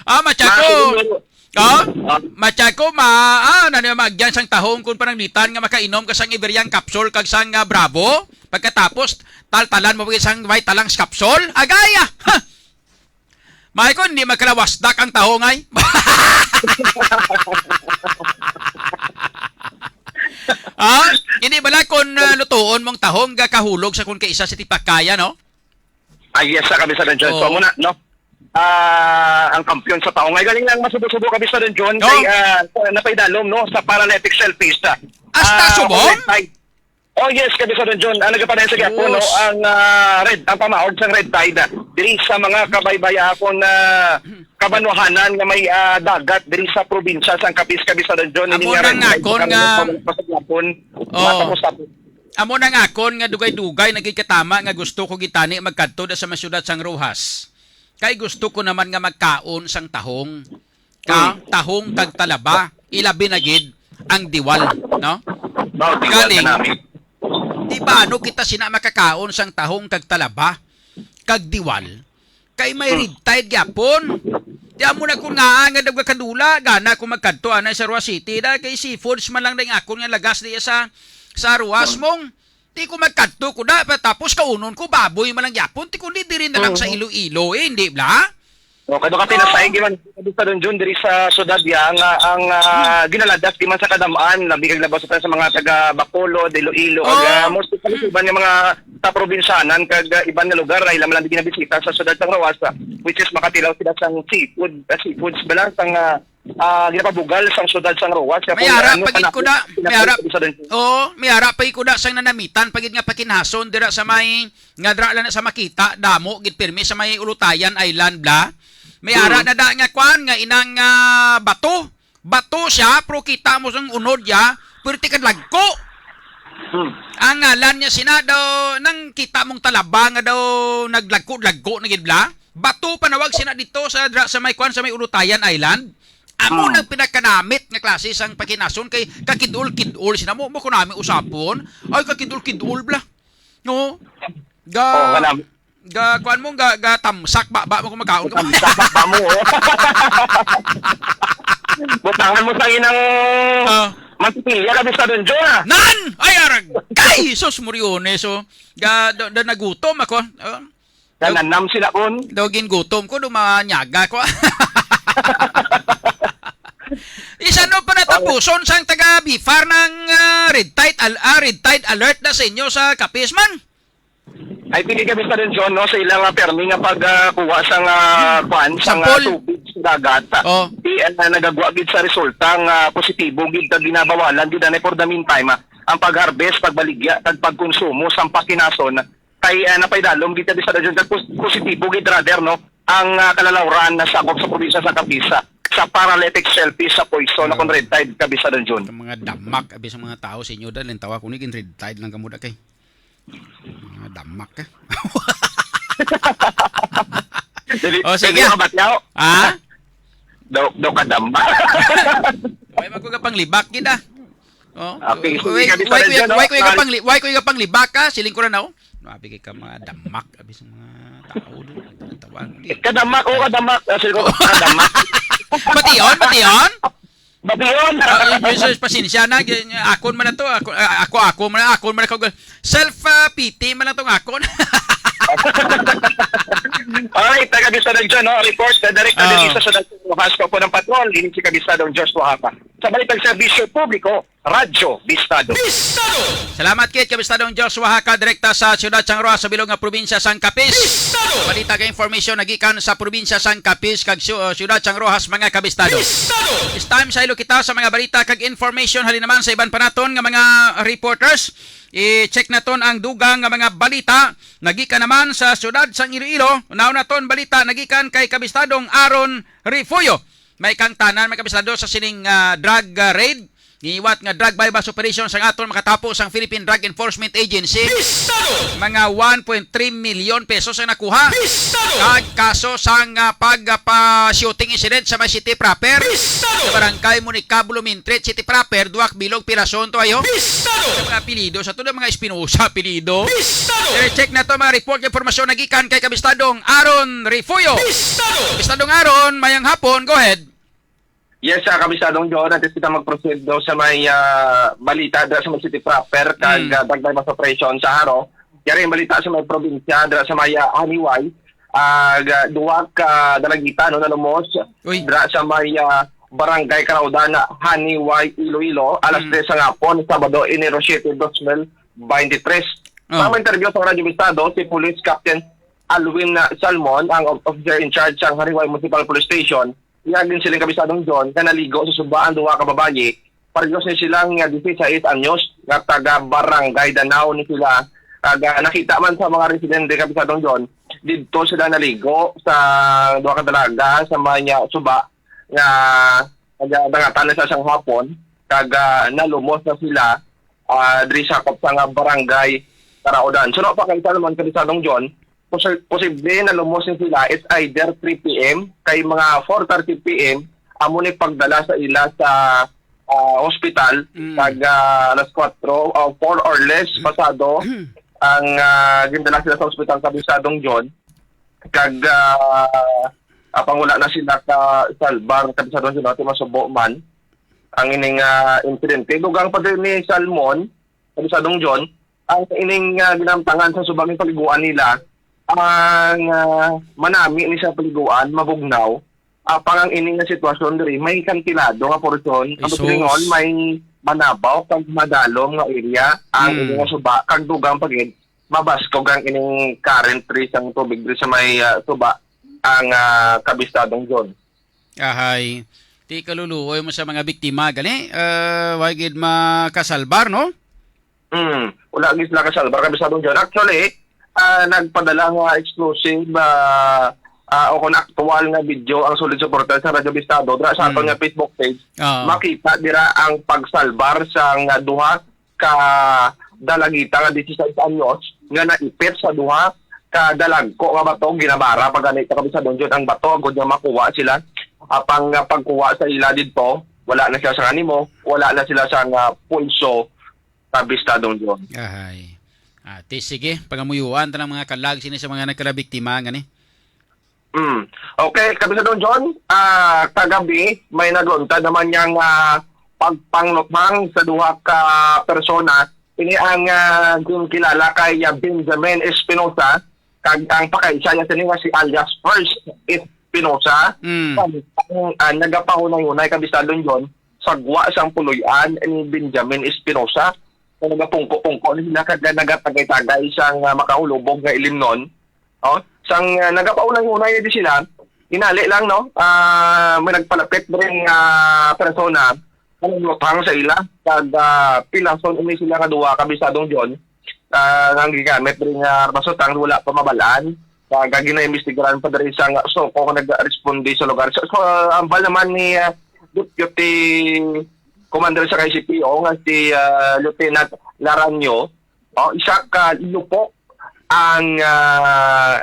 Machako. Machako magyan sang tahong kun pananglitan nga makainom ka sang Iberian capsule kag sang Bravo. Pagkatapos taltalan mo sang white talang capsule. Agaya. May ko hindi makalawasdak ang tahong ay. Hindi bala kun tuon mong tahong gakahulog sa kung kaisa si Tipakaya, no? Ay, yes, sa Kabisadong John. Oo. So, muna, no? Ang kampiyon sa taong ay galing lang masubo-subo Kabisadong John No? kay napaidalom, no? Sa Paralympic selfista. Hasta subong? Oh yes, Kabisadong John. Nagapanayan sa Gapon, no? Yes. Ang pamaod sa Red Tide. Diri sa mga kabaybay-apon na kabanuhanan nga may dagat diri sa probinsya sa Kabisadong John. Amo nang akon nga- matapos-tapos. Amo nang akon nga dugay-dugay nagikatama nga gusto ko gitani magkadto sa masyudad sang Rojas. Kay gusto ko naman nga magkaon sang tahong. Tahong kag talaba, ilabi na gid ang diwal, no? Galing. Di ba ano kita sina makakaon sang tahong kag talaba kag diwal? Kay may red tide gyapon. Di amo na kun nga dagwa kadula gana ko magkadto anay sa Roas City da kay seafoods man lang ding akon nga lagas diya sa Roas mong. Di ko magkadto ko da tapos kaunon ko baboy man lang gyapon ti kundi diri na lang sa Iloilo hindi bla? O kado ka pinasaig man Kabisadong John diri sa syudad ya nga ang ginaladas di man sa kadamaan labi kag labas sa mga taga Bacolod, Iloilo ug most iban nga mga ta probinsyanan kag iban nga lugar ay lamang ginabisita sa syudad sang Roas which is makatilaw sila sang seafoods bala sang ginapabugal sang syudad sang Roas. May ara pagid ko da, may ara pagid ko da sang nanamitan pagid nga pakinhason dira sa may nga dra lang sa makita damo gid pirmi sa may Ulutayan Island bla. May ara na da nga kwan nga inang bato. Bato siya pero kita mo sang unod ya, pero tikad lagko. Ang ngalan niya sina daw nang kita mong talaba nga daw naglagko na gid bla. Bato panawag sina dito sa dra sa may kwan sa may Ulutayan Island. Amo nang pinakanamit nga klase sang pakinason kay kakidul-kidul sina mo ko nami usapon. Ay kakidul-kidul bla. No. Ga kuan mo ga tamsak ba mo ko magkaon ko. Tamsak ba mo? Butangan mo sa inang Mantilya Kabisadong John. Nan! Ay arag. Kay sus muriones so. Ga nagutom ako. Nanam sila kon. Dogin gutom ko dumanyaga ko. Isa no pa natapuson sang taga Bifar ng red tide alert na sa inyo sa Kapisman. Ay pili Kabisadong John no sa ilang permi nga pagkuha sang kwan sang tubig sa dagat. Di nagagwa gid sa resulta nga positibo gid kag ginabawalan gid na for the meantime ang pag-harvest, pagbaligya, kag pagkonsumo sang pakinason kay napaydalom gid Kabisadong John kag positibo gid rather no ang kalalawran na sakop sa probinsya sa Kapisa sa paralytic selfish sa poison na kon red tide Kabisadong John. Mga damak abi sa mga tao sa inyo dal tawa kuno gin red tide lang kamo da kay. Mga damak ka. Sige. Ha? Daw ka damak. Why magkuga panglibak gid ah. Okay, why ko pang libak ka siling ko na naw. Abi kay ka mga damak abi sa mga tao do. Tawag. Kadamak o kadamak. Siling ko kadamak. Bation? Bation. Jesus pasensya na akon man na to. Ako man ako self pity man na tong akon. Alright, Kabisadong John, no? Report na direct na din sa Rojas po ng patrol, din si Kabisadong Joshua Hapa. Sa balitang serbisyo publiko, Radyo Bistado. Salamat kit Kabisadong Joshua Haka direkta sa siyudad sang Roas sa bilog nga probinsya sang Capiz. Balita ka information nagikan sa probinsya sang Capiz kag siyudad sang Rojas mga Kabistado. It's time sa ilo kita sa mga balita kag information halin naman sa iban panaton nga mga reporters. I-check naton ang dugang nga mga balita nagikan naman sa siyudad sang Iloilo. Unaw naton balita nagikan kay Kabistadong Aaron Rifuyo. May kang tanan mga Kabistado sa sining drug raid. Niiwat nga drug bypass operation sang aton makatapos ang Philippine Drug Enforcement Agency. Mga 1.3 million pesos ang nakuha. Kag kaso sang pagpa-shooting incident sa may city proper. Sa barangay Municablo Mintret City proper, duwak bilog pirason to ayo. Sa mga apelido, sa to mga Espinosa apelido. Check na to mga report informasyon nagikan kay Kabistadong Aaron Rifuyo. Kabistadong Aaron, mayang hapon, go ahead. Yes, Kabisadong John, natin kita mag-proceed daw sa may balita sa may city proper kag drug bypass operation sa Haro. Yari yung balita sa may probinsya sa may Haniway. Duwag dalagita no nalumos sa may barangay Karaudan Haniway Iloilo alas 3 sa hapon Sabado Enero 7, 23. Sa interview sa Radyo Estado, si Police Captain Alwin Salmon, ang officer in charge sa Hariway Municipal Police Station, iyagin silang kabisadong John na naligo sa subaan duha ka babayi. Parehas ni silang 16 anyos nga taga Barangay Danao ni sila. Nakita man sa mga residente kabisadong John, dito sila naligo sa duha ka dalaga sa mga suba nga dangatan na sa isang hapon nalumos na sila diri sa nga barangay Karaodan. So pa kay naman kabisadong John, posible na lumos sila, it's either 3 p.m. kay mga 4:30 p.m. amo ni pagdala sa ila sa hospital alas 4 o 4 or less pasado ang gindala sila sa hospital kabisadong John pangula na sila ka salbar kabisadong John at masubo man ang ining insidente. Dugang pa din ni Salmon kabisadong John ang ining ginamtangan sa subang paliguan nila ang manami ni sa paliguan mabugnaw parang ining nga sitwasyon diri may kantilado nga porsyon ang ringon may manabaw kag madalom nga area ang ining nga suba kag dugang pagid mabaskog ang ining current tree sang tubig diri sa may suba ang kabistadong John. Ahay, ti kaluluoy mo sa mga biktima gani wagid makasalbar no? Wala gid sila kasalbar kabistadong John. Actually nagpadala nga exclusive o kung aktual nga video ang solid supporter sa Radyo Estado dira sa aton nga Facebook page. Makita dira ang pagsalbar sa duha ka dalagita nga 16 anyos nga naipit sa duha ka dalagko nga bato ginabara pag anay kabisadong John ang bato agud nga makuha sila apang pagkuha sa ila didto wala na sila sa animo, wala na sila sa pulso kabistadong John. Ahay. Sige, pagamuyuan ta ng mga kalag sini sa mga nagkarabiktima gani. Okay, kabisadong John, kagabi may nagluntad naman niyang pagpanglutang sa duha ka persona. Ini ang kilala kay Benjamin Espinosa, kag ang pakaisa niya sini nga si alias First Espinosa. Nagapahunay-hunay kabisadong John, sagwa sang puloy-an ni Benjamin Espinosa. Nagapungko-pungko ni sila kag nagatagay-tagay sang makahulubog nga ilimnon. Sang nagapaunay-unay di sila, inali lang no, may nagpalapit rin persona lutang sa ila kag pilason umi sila nga duha kabisadong John ang gigamit rin masutang wala pa mabalaan kag ginaimbestigaran pa diri sang so kung nagresponde sa lugar. So ambal naman ni Deputy Commander sa KCPO nga si Lieutenant Laranyo, isa ka lupok ang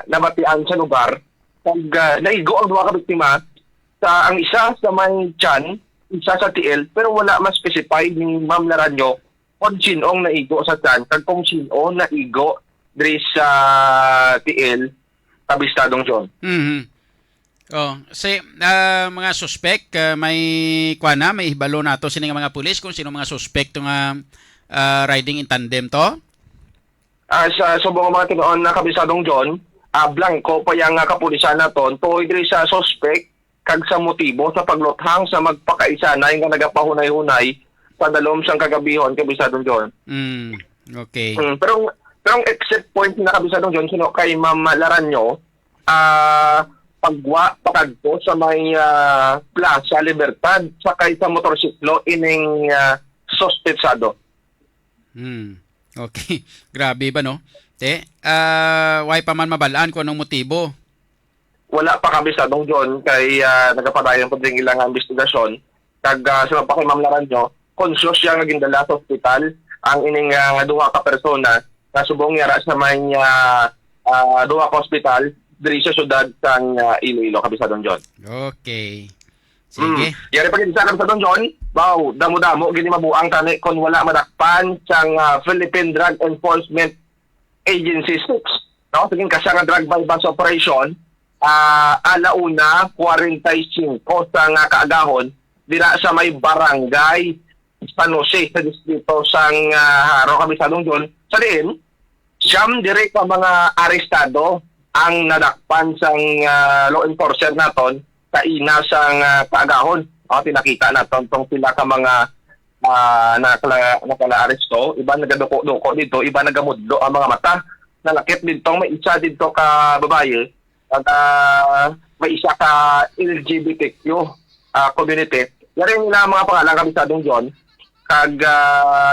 nabatian sa lugar kag naigo ang duha ka biktima sa ang isa sa may tiyan, isa sa tiil, pero wala mas specify ni Ma'am Laranyo kung sinong naigo sa tiyan kag kung sino naigo diri sa tiil kabistadong John. Mga suspect may may hibalo nato sini nga mga pulis kung sino mga suspect nga riding in tandem to. Sa subong mga tinuon na kabisadong John, blanco pa yang kapulisan naton tuoy diri sa suspect kag sa motibo sa pagluthang sa magpakaisanay nga nagapahunay-hunay sa dalom sang kagabihon kabisadong John. Okay. Pero ang exit point na kabisadong John sino kay Ma'am Laranyo pagwa pakadto sa may Plaza Libertad sakay sa motorsiklo ining suspetsado. Okay. Grabe ba no? Why pa man mabalaan kung anong motibo? Wala pa kabisadong John kay nagapadayon pa din ilang investigasyon. Kag sa pa kay Ma'am Laranyo, conscious siya nga gindala sa ospital ang ining duha ka persona na subong yara sa may duha ka ospital diri sa syudad sang Iloilo kabisadong John. Okay. Sige. Yari pa gid sa kabisadong John, damo-damo gini mabuang tani kon wala madakpan sang Philippine Drug Enforcement Agency 6. No, sige kasi nga drug bypass operation alauna 45 sa nga kaagahon dira sa may barangay San Jose sa distrito sang Haro kabisadong John. Sa diin, siyam dire ka mga arestado ang nadakpan sang law enforcer naton sa ina sang kaagahon. Tinakita naton tong pila ka mga nakala-aresto, iba nagaduko-duko dito, iba nagamudlo ang mga mata. Nalakit dito, may isa dito ka babae, at may isa ka LGBTQ community. Yaring nila mga pangalan kabisadong John,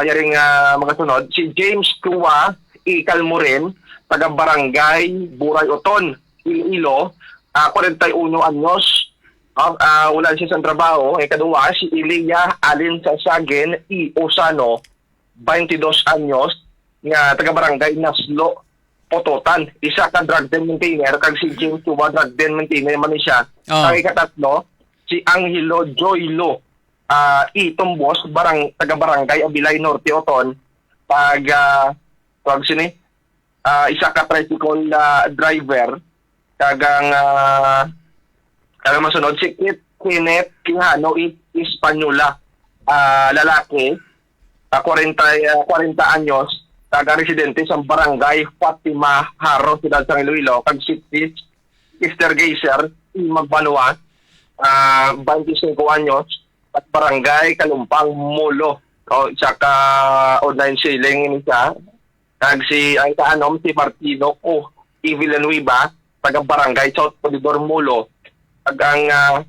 yaring mga sunod, si James Tua Calmurin, taga Barangay Buray Oton, Iloilo, 41 anyos. Wala siya sa trabaho. Kadua, si Ilia Alin Sasagin Osano, 22 anyos, nga taga Barangay Naslo, Pototan. Isa ka drug den maintainer, kag si James Tua drug den maintainer man siya. Ang ikatatlo, si Angelo Joylo Tumbos, taga Barangay Abilay Norte Oton, isa ka tricycle driver, kagang masunod si Kenneth Quijano Hispaniola, lalaki, 40 anyos, taga residente sa Barangay Fatima Haro, Ciudad San Iloilo, kag si Mr. Geyser Magbanua, 25 anyos, at Barangay Kalumpang Mulo, isa ka online ceiling siya, kag si Martino Villanueva, taga Barangay South Polidor Mulo, kag ang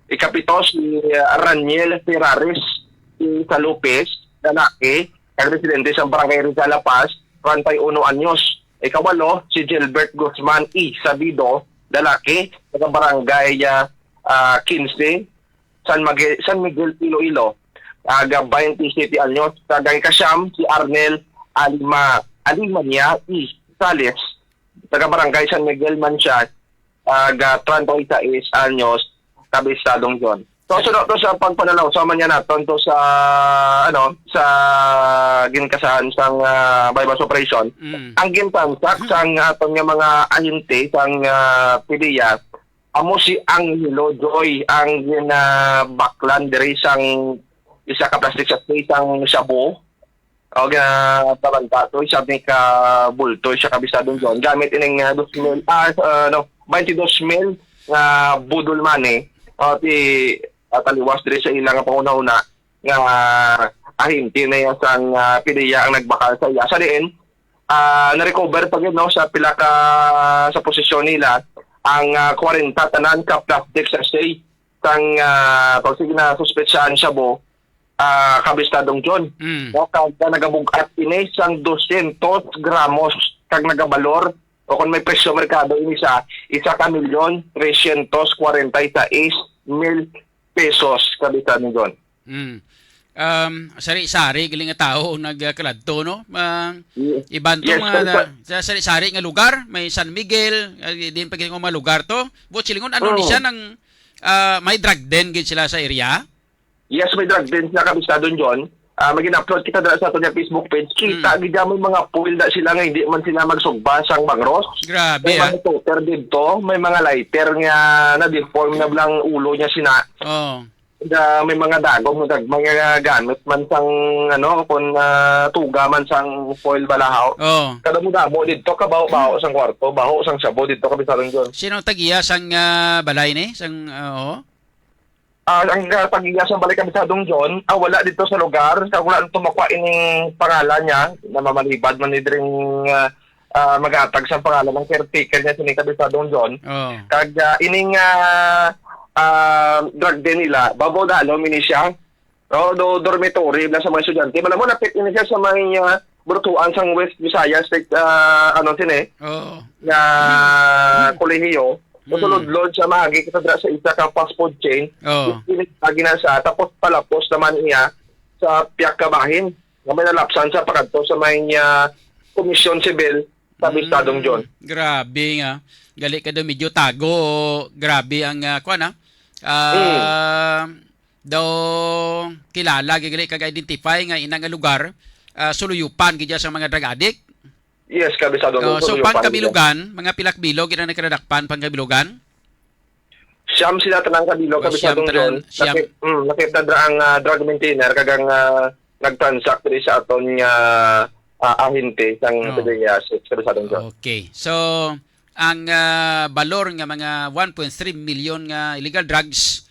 ikapito si Raniel Ferraris sa Lopez, lalaki, kag residente sa Barangay Rizal La Paz, 31 anyos. Ikawalo si Gilbert Guzman Sabido, lalaki, taga Barangay 15, San Miguel Iloilo, taga 27 anyos. Taga ikasyam si Arnel Alimania Sales, taga Barangay San Miguel Manshat, taga 36 anyos, kabisadong John. So sunod to sa pagpanalaw sa man naton to sa ginkasahan sang bypass operation. Ang gintansak sang aton nga mga ahente sang PDEA amo si Angelo Joy ang baklan diri sang isa ka plastic sa sang Shabu. O tabanta to isa ni ka bulto siya kabisadong John gamit ining 22 mil nga budol money ti taliwas diri sa ilang panguna-una nga ahente na yan sang PDEA ang nagbakal sa iya. Sa diin, na-recover pa yun sa pila ka sa posisyon nila ang 40 tanan ka plastic sa say sang pagsige na suspetsyahan siya bo kabistadong John. Kag nagabugat ini sang 200 gramos kag nagabalor o kung may presyo merkado ini sa 1,346,000 pesos kabistadong John. Sari-sari giling nga tao nagkaladto no. Ibanto Yes, sa sari-sari nga lugar, may San Miguel, din pa mga lugar to. But silingon ano ni siya nang may drug den gid sila sa area? Yes, may drug den na kabistadong John. Mag-in-upload kita dala sa ato Facebook page. Kita gid mo mga puil da sila nga hindi man sila magsugba sang magros. Grabe may mga toter dito, may mga lighter nga na-deform na blang ulo niya sina. May mga dagom, mga gamit man sang kung tuga man sang foil balahaw. Kada mo damo dito kabaho-baho sang kwarto, baho sang sabo dito kabisadong John. Sino tagiya sang balay ni? Sang ang tagiya sang balay kabisadong John, wala dito sa lugar, kag wala tumakwa ining pangalan niya, na mamalibad man ni dring magatag sa pangalan ng caretaker niya sining kabisadong John. Kag ining drug din nila, babaw dalo mini siya. Dormitory lang sa mga estudyante. Malam mo napit ini siya sa mga brutuan sang West Visayas State na kolehiyo. Sulod-lod sa magi kita sa isa ka fast food chain. Pinagi na sa tapos palapos naman niya sa piyak kabahin. Nga may nalapsan sa pagkadto sa mga komisyon sibil sa Bistadong John. Grabe nga. Gali ka daw medyo tago. Grabe ang daw kilala gali kag-identify nga inang lugar suluyupan gid sa mga drug addict. Yes, kabisado. So pangkabilugan, mga pilak-bilog ina nakradakpan pangkabilugan. Siyam sila tanang kabilog kabisadong John. Nakita ang drug maintainer kagang nagtransact diri sa aton nga ahente sang PDEA kabisadong John. Okay. So ang balor nga mga 1.3 million nga illegal drugs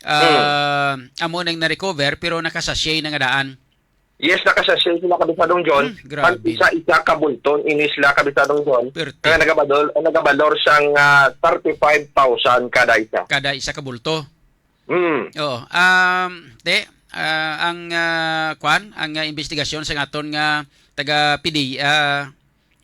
amo nang na-recover pero nakasashay na nga daan. Yes, nakasasya sila Kabisadong John. Grabe. Isa kabulton ini sila Kabisadong John. Perte. Kaya nagabalor siyang 35,000 kada isa. Kada isa ka bulto. Oo. Ang ang investigasyon sa aton nga taga PD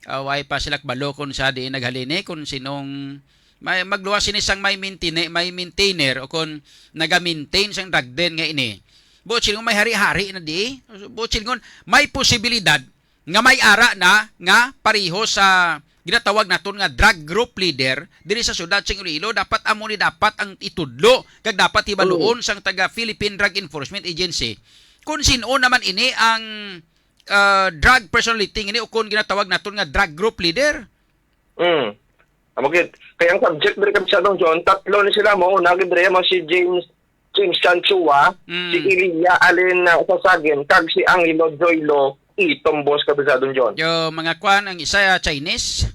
way pa sila balo kung sa di naghalini kung sinong magluwas sini sang may maintainer o kung naga-maintain sang dragden nga ini. Butsil may hari-hari na di. Butsil may posibilidad nga may ara na nga pareho sa ginatawag naton nga drug group leader diri sa syudad sa Iloilo. Dapat amo ni dapat ang itudlo kag dapat hibaluon sang taga Philippine Drug Enforcement Agency kung sino naman ini ang drug personality ini o kung ginatawag naton nga drug group leader. Amagit kaya ang subject diri Kabisadong John, tatlo ni sila mo una gid mo si James Chanchua, si Ilia Allen Sasagin, kag si Angelo Joylo Itombos Kabisadong John. Yo mga ang isa Chinese.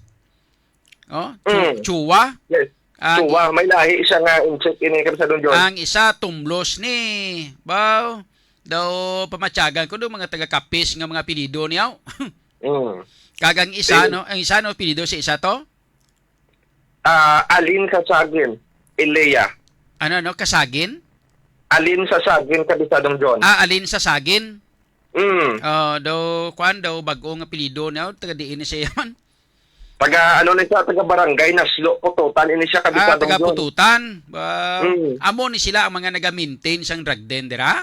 Oh, Chua. Yes. Chua, may lahi isa nga insect ini Kabisadong John. Ang isa tumlos ni baw daw pamatyagan ko do mga taga-Kapis nga mga apelyido niyaw. Kag ang isa ang apelyido si isa to? Alin Sasagin, Ilea. Kasagin? Alin Sasagin Kabisadong John. Alin Sasagin? Daw bago nga apelyido niyaw, taga diin siya man. Taga taga barangay Naslo Pututan ini siya Kabisadong John. Taga Pututan. Amo ni sila ang mga naga-maintain sang drug den dira?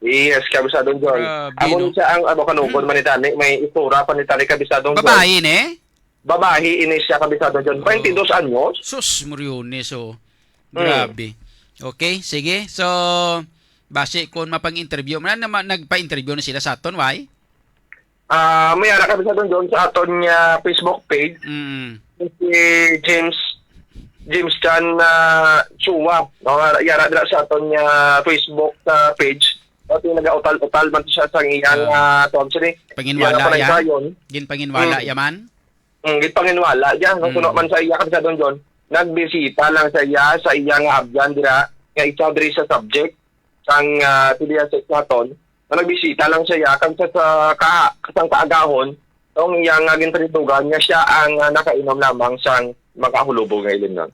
Yes, Kabisadong John. Amo ni siya ang kanukon manitani, may isura pa ni tani Kabisadong John. Babae ni? Babae ini siya Kabisadong John. 22 anyos. Sus, Moriones. Grabe. Okay, sige. So, base kung mapang-interview, nagpa-interview na sila sa aton, why? May ara Kabisadong John sa aton niya Facebook page. Si James Chan Chua. Yara dira sa aton niya Facebook page. At naga-utal man siya sa iyang panginwala yan? Ginpanginwala yaman? Ginpanginwala yan. Kuno man sa iya Kabisadong John. Nagbisita lang sa iyang abyan dira nga ikaw diri sa subject sang pilihan sa naton. Nagbisita lang siya kag sa kaagahon tong iyang ginpanitugan nga siya ang nakainom lamang sang makahulubog ngayon nun.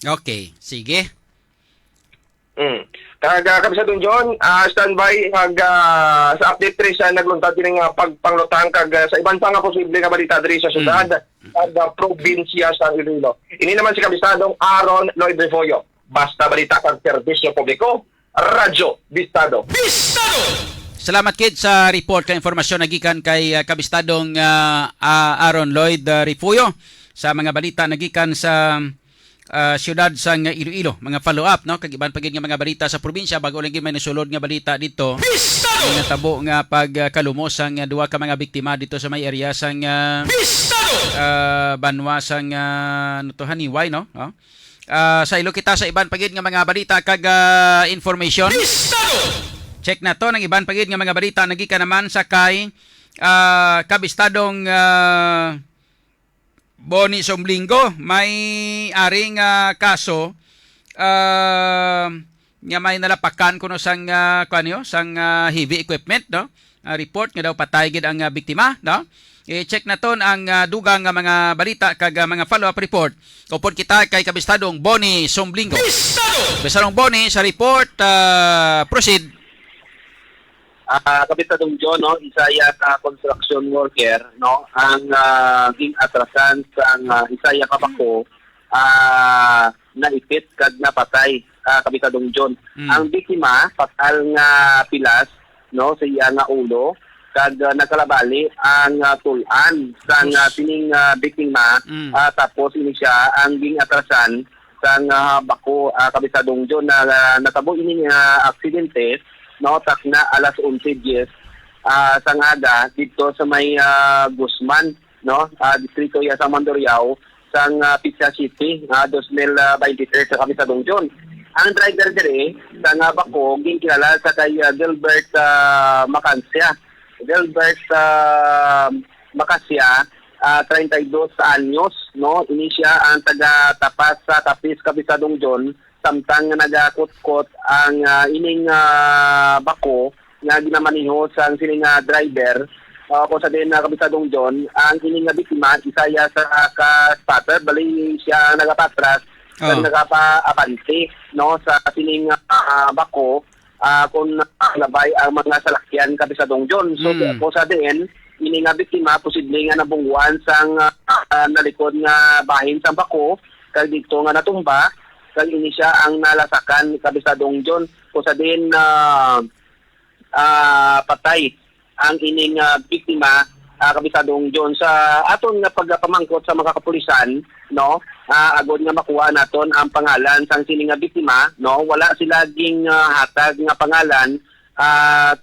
Okay, sige. Kag Kabisadong John, standby sa update rin sa nagluntad din nga pagpanglutang kag sa iban pa nga posible nga balita diri sa syudad kag probinsya sa Iloilo. Ini naman si Kabisadong Aaron Lloyd Refollo. Basta balita kag serbisyo publiko, Radyo Bistado. Salamat kid sa report ka informasyon nagikan kay Kabistadong Aaron Lloyd Refollo sa mga balita nagikan sa siyudad sa Iloilo, mga follow-up no kag iban pagid nga mga balita sa probinsya bago lang may nasulod nga balita dito. Nga tabo nga pagkalumos ang duha ka mga biktima dito sa may area sang Banwa sang Haniway no. Sa ilo kita sa iban pagid nga mga balita kag information. Check na to ng iban pagid nga mga balita nagikan naman sa kay Kabistadong Boni Somblinggo, may aring kaso nga may nalapakan kuno sang heavy equipment no. Report nga daw patay gid ang biktima no. I-check na ton ang dugang nga mga balita kag mga follow-up report. Upod kita kay Kabistadong Boni Somblinggo. Kabistadong Boni sa report, proceed. Kabistadong John, no, Isaya ka construction worker, no, ang atrasan sa Isaya Kabako, naipit kag napatay, Kabistadong John. Ang biktima fatal nga pilas, no, sa iya nga ulo, kag nakalabali ang tulan sa tining biktima, tapos ini siya ang atrasan sa bako, Kabistadong John, na natabo ini nga aksidente, no, tak na alas 11:10 sa ngada dito sa may Guzman, no, distrito ya sa Mandurriao sa Pizza City 2023 sa Kabistadong John. Ang driver dire sa nga bako ginkilala sa kay Gilbert Macassia. Gilbert Macassia, 32 anyos, no, ini siya ang taga Tapas sa Tapis Kabistadong John samtang nagakutkot ang ining bako nga ginamaniho sa sining driver. Kung sa din kabisadong John, ang ining biktima isaya sa ka-spotter, bali siya nagapatras nagapa-abante no sa sining bako kung labay ang mga salakyan kabisadong John. So kung sa din ini nga biktima posible nga nabungguan sang nalikod nga bahin sa bako kag dito nga natumba kag ini siya ang nalasakan kabisadong John. Kung sa din patay ang ining biktima kabisadong John sa aton nga pagpamangkot sa mga kapulisan no agod nga makuha naton ang pangalan sang sini nga biktima no wala sila ging hatag nga pangalan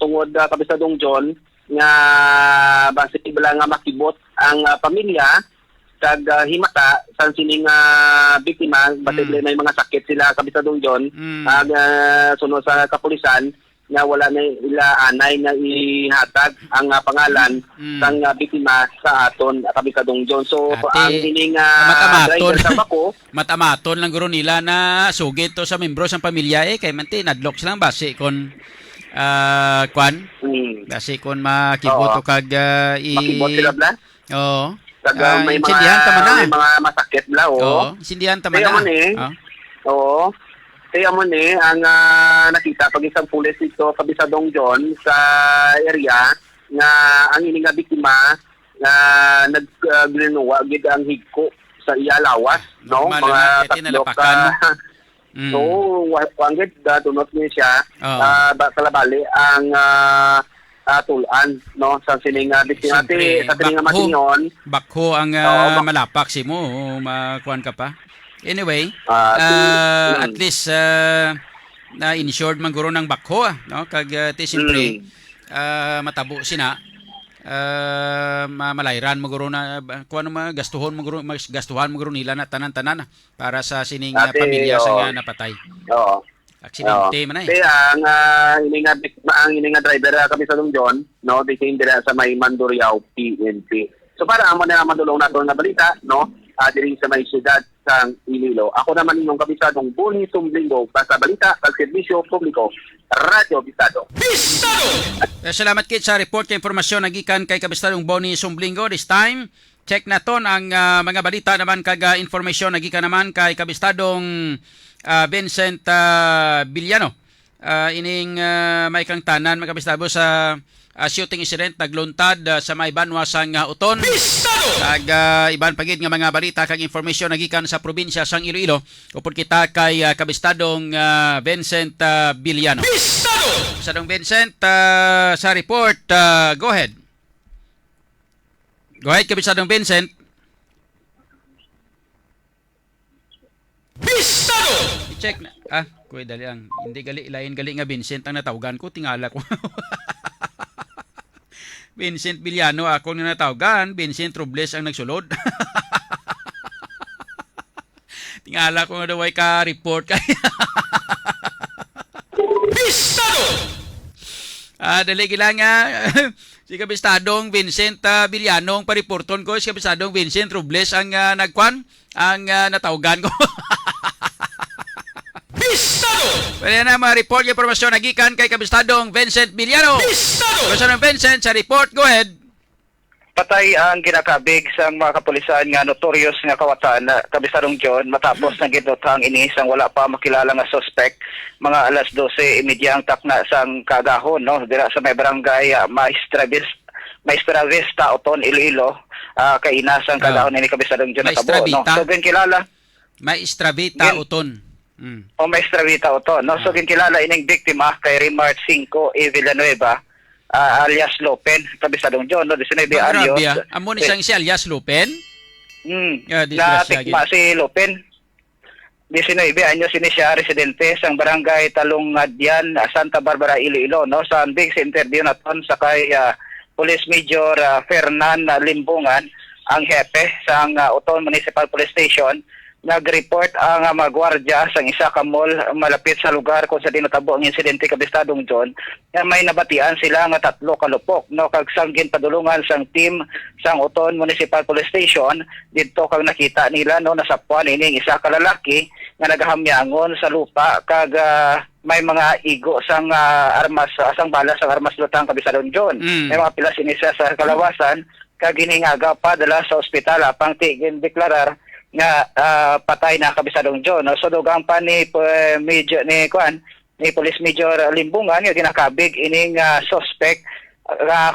tungod kabisadong John nga base bala nga makibot ang pamilya kag himata sang sini nga biktima base may mga sakit sila kabisadong John sunod sa kapulisan nga wala na ila anay nga ihatag ang pangalan sang biktima sa aton kabisadong John. So ang ining driver sa bako matamaton lang guro nila na sugit to sa membro sang pamilya kay manti nadlok silang base kon kwan base kon makibot o kag makibot sila bla. Oo. May mga masakit bla sindihan tama na. Oo. Kaya mo ni ang nakita pag isang pulis dito kabisadong John sa area nga ang ini nga biktima nga nagglinuwa gid ang higko sa iya lawas no mga tatlo ka so wangit dunot ni siya kalabali ang tulan no sa sining biktima sa sining matingon bakho ang malapak si mo makuan ka pa. Anyway, at least na insured man guro ng bakho no kag siyempre matabo sina malayran mo guro na kuno gastuhon mo guro nila na tanan-tanan para sa sining pamilya sa napatay. Oo. Aksidente man ay. Kaya ang ini nga driver kabisadong John no dikin dira sa may Mandurriao PNP. So para amo na madulong nato nga balita no diri sa may siyudad sang Iloilo. Ako naman inyong kabisadong Boni Sumblingo para sa balita sa serbisyo publiko Radyo Bistado. Salamat kit sa report kay impormasyon nagikan kay kabistadong Boni Sumblingo. This time check naton ang mga balita naman kag informasyon nagikan naman kay kabistadong Vincent Villano. Ining may kang tanan mga kabistado sa shooting incident nagluntad sa may banwa sang Uton. Kag iban pagid nga mga balita kag informasyon nagikan sa probinsya sang Iloilo upod kita kay kabistadong Vincent Villano. Kabistadong Vincent sa report, go ahead. Go ahead kabistadong Vincent. I-check na. Kuy dali ang hindi gali nga Vincent ang natawgan ko tingala ko. Vincent Villano ako na natawgan, Vincent Robles ang nagsulod. Tingala ko nga daw ay ka-report kay. Bistado! Dali lang nga. Si kabistadong Vincent Villano ang pariporton ko. Si kabistadong Vincent Robles ang nagkwan, ang natawgan ko. Pwede na ma-report yung informasyon nagikan kay kabistadong Vincent Villano. Kabistadong Vincent, sa report, go ahead. Patay ang ginakabig sa mga kapulisan nga notorious nga kawatan na kabistadong John matapos ng ginutang inisang wala pa makilala nga suspect mga alas 12:30 ang takna sang kagahon no dira sa may barangay Maestra Vista Uton Iloilo kay inasang kagahon ni kabistadong John natabo no so kilala Maestra Vista Uton. O Maestra Vita Uton no so kilala ining biktima kay Rimart 5 E Villanueva alias Lopen, kabisadong John, no? 19 anyos. Amo ni siyang si alias Lopen? Natikma si Lopen. 19 anyos ini siya, residente sang barangay Talungadyan, Santa Barbara, Iloilo, no? Sa big interview naton sa kay Police Major Fernan Limbungan, ang hepe sang Uton Municipal Police Station, nag-report ang mga gwardiya sa isa ka mall malapit sa lugar kung sa dinatabo ang insidente kabistadong John nga may nabatian sila nga 3 ka lupok no kag sanggin padulungan sang team sang Uton Municipal Police Station didto kag nakita nila no nasapuan ining isa ka lalaki nga nagahamyangon sa lupa kag may mga igo sang armas sang bala sang armas lutang kabistadong John. May mga pilas inisa sa kalawasan kag giningaga pa dala sa ospital apang tigin deklarar nga patay na kabistadong John. No? So dugang pa ni Police Major Limbungan nga ginakabig ining suspect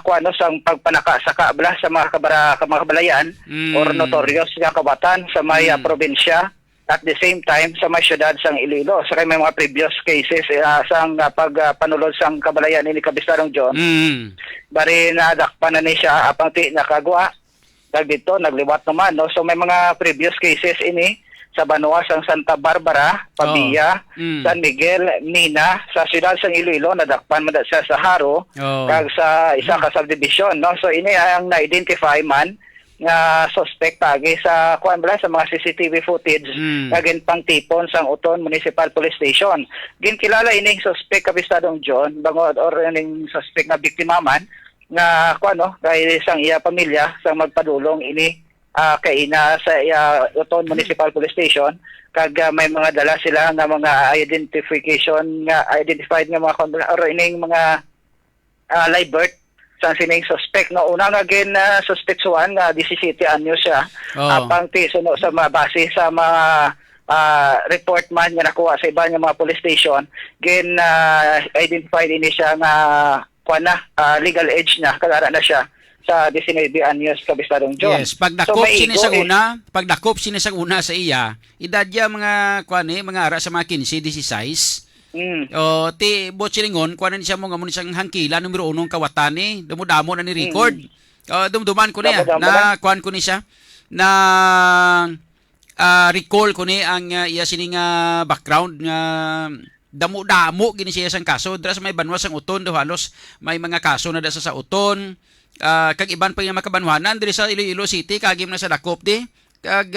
kuano sang pagpanaka sa kabla sa mga kabalayan or notorious nga kabatan sa may probinsya at the same time sa may syudad sang Iloilo. So may mga previous cases sang pagpanulod sang kabalayan ini kabistadong John. Bari nadakpan na ni siya apang ti nakagwa dito nagliwat naman no so may mga previous cases ini sa Banwa sang Santa Barbara, Pabia, San Miguel, Mina sa siyudad sang Iloilo nadakpan man siya sa Haro kag sa isa ka subdivision no so ini ang na-identify man nga suspect pagi sa sa mga CCTV footage kagin pang tipon sang Uton Municipal Police Station ginkilala ining suspect kabistadong John bangod or ining suspect na biktima man nga kay isang iya pamilya sang magpadulong ini kay ina sa Uton Municipal Police Station kag may mga dala sila nga mga identified nga mga or ining mga live birth sang sining suspect no una nga gin suspectuan nga 17 anyo siya apang suno sa mabase sa mga report man nga nakuha sa iba nga mga police station gin identified ini siya nga legal age na kalara na siya sa 19 anyos kabistadong John. Yes, pag dakop sini sa una sa iya, edad ya mga mga ara sa mga 15, 16. O ti botsilingon kuan ni siya mo ngamon siyang hangkila numero 1 kawatan ni damo na ni record. Dumduman ko niya na kuan ko ni siya na recall ko ni ang iya sining background nga damo gini siya sang kaso dra sa may Banwa sang Uton do halos may mga kaso na da sa Uton kag iban pa nga makabanwanan diri sa Iloilo City kagim na sa dakop di kag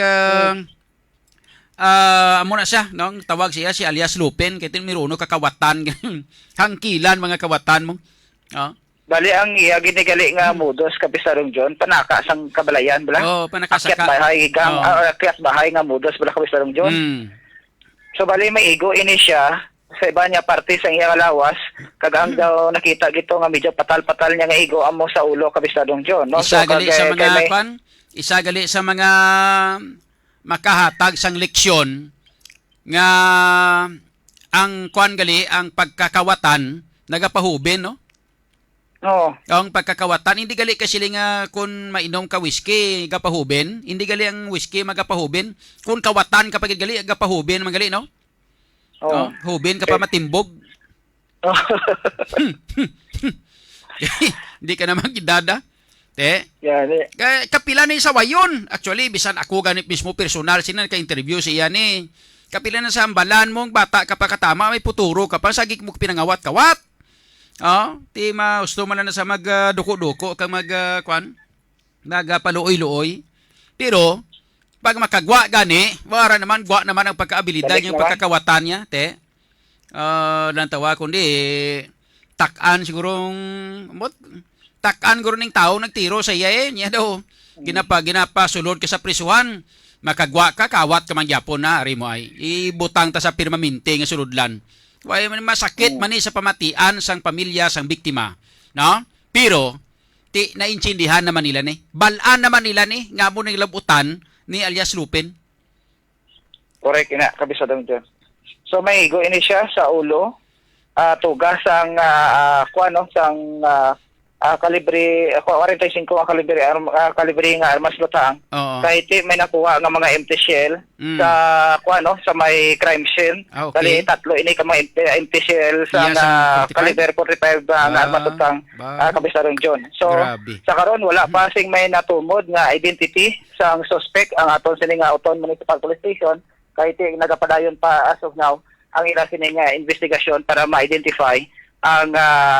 amo na siya no tawag siya si alias Lupin kay miruno kakawatan hangkilan mga kawatan mo bali ang iya ginigali nga modus kabistadong John panaka sang kabalayan bala panakasaka akyat bahay nga modus bala kabistadong John so bali may igo ini siya sa iba niya parte sa iyang lawas kagang daw nakita gito nga medyo patal-patal niya nga igo amo sa ulo kabistadong John no isa gali sa mga makahatag sang leksyon nga ang ang pagkakawatan nagapahubin no ang pagkakawatan hindi gali kasi nga kung mainom ka whiskey gapahubin hindi gali ang whiskey magapahubin kung kawatan kapag gali gapahubin magali no hubin ka pa matimbog. Hindi ka naman gidada. Kapila ni sa wayon. Actually, bisan ako ganit mismo personal sinan ka-interview siya ni. Kapila na sa ambalan mong bata ka pa katama, may puturo ka pa, sagik mo pinangawat-kawat. Ti gusto man na sa magduko-duko kang nagpaluoy-luoy. Pero, pag makagwa gani, wala naman, gwa naman ang pagkaabilidad yung pagkakawatan niya, te. Lantawa kundi, takan sigurong ning tao nagtiro sa iya niya daw. Ginapa sulod ka sa prisuhan, makagwa ka, kawat ka man gyapon na, ari mo ay, ibutang ta sa pirmaminte nga sulodlan. Wala man masakit man sa pamatian sang pamilya, sang biktima. No? Pero, naintindihan naman nila ni. Balaan naman nila ni, nga mo nang labutan, ni alias Lupin. Correct ina kabistadong John. So may igo ini siya sa ulo tugas ang sang kalibre 45 ang kalibre nga armas lutang. Kahit may nakuha nga mga empty shell sa sa may crime scene. Dali tatlo ini ka mga empty shell sa kalibre 45 nga armas lutang kabistadong John. So sa karon wala pa sing may natumod nga identity sang suspect ang aton sining Uton Municipal Police Station kahit nagapadayon pa as of now ang ila sining investigasyon para ma-identify ang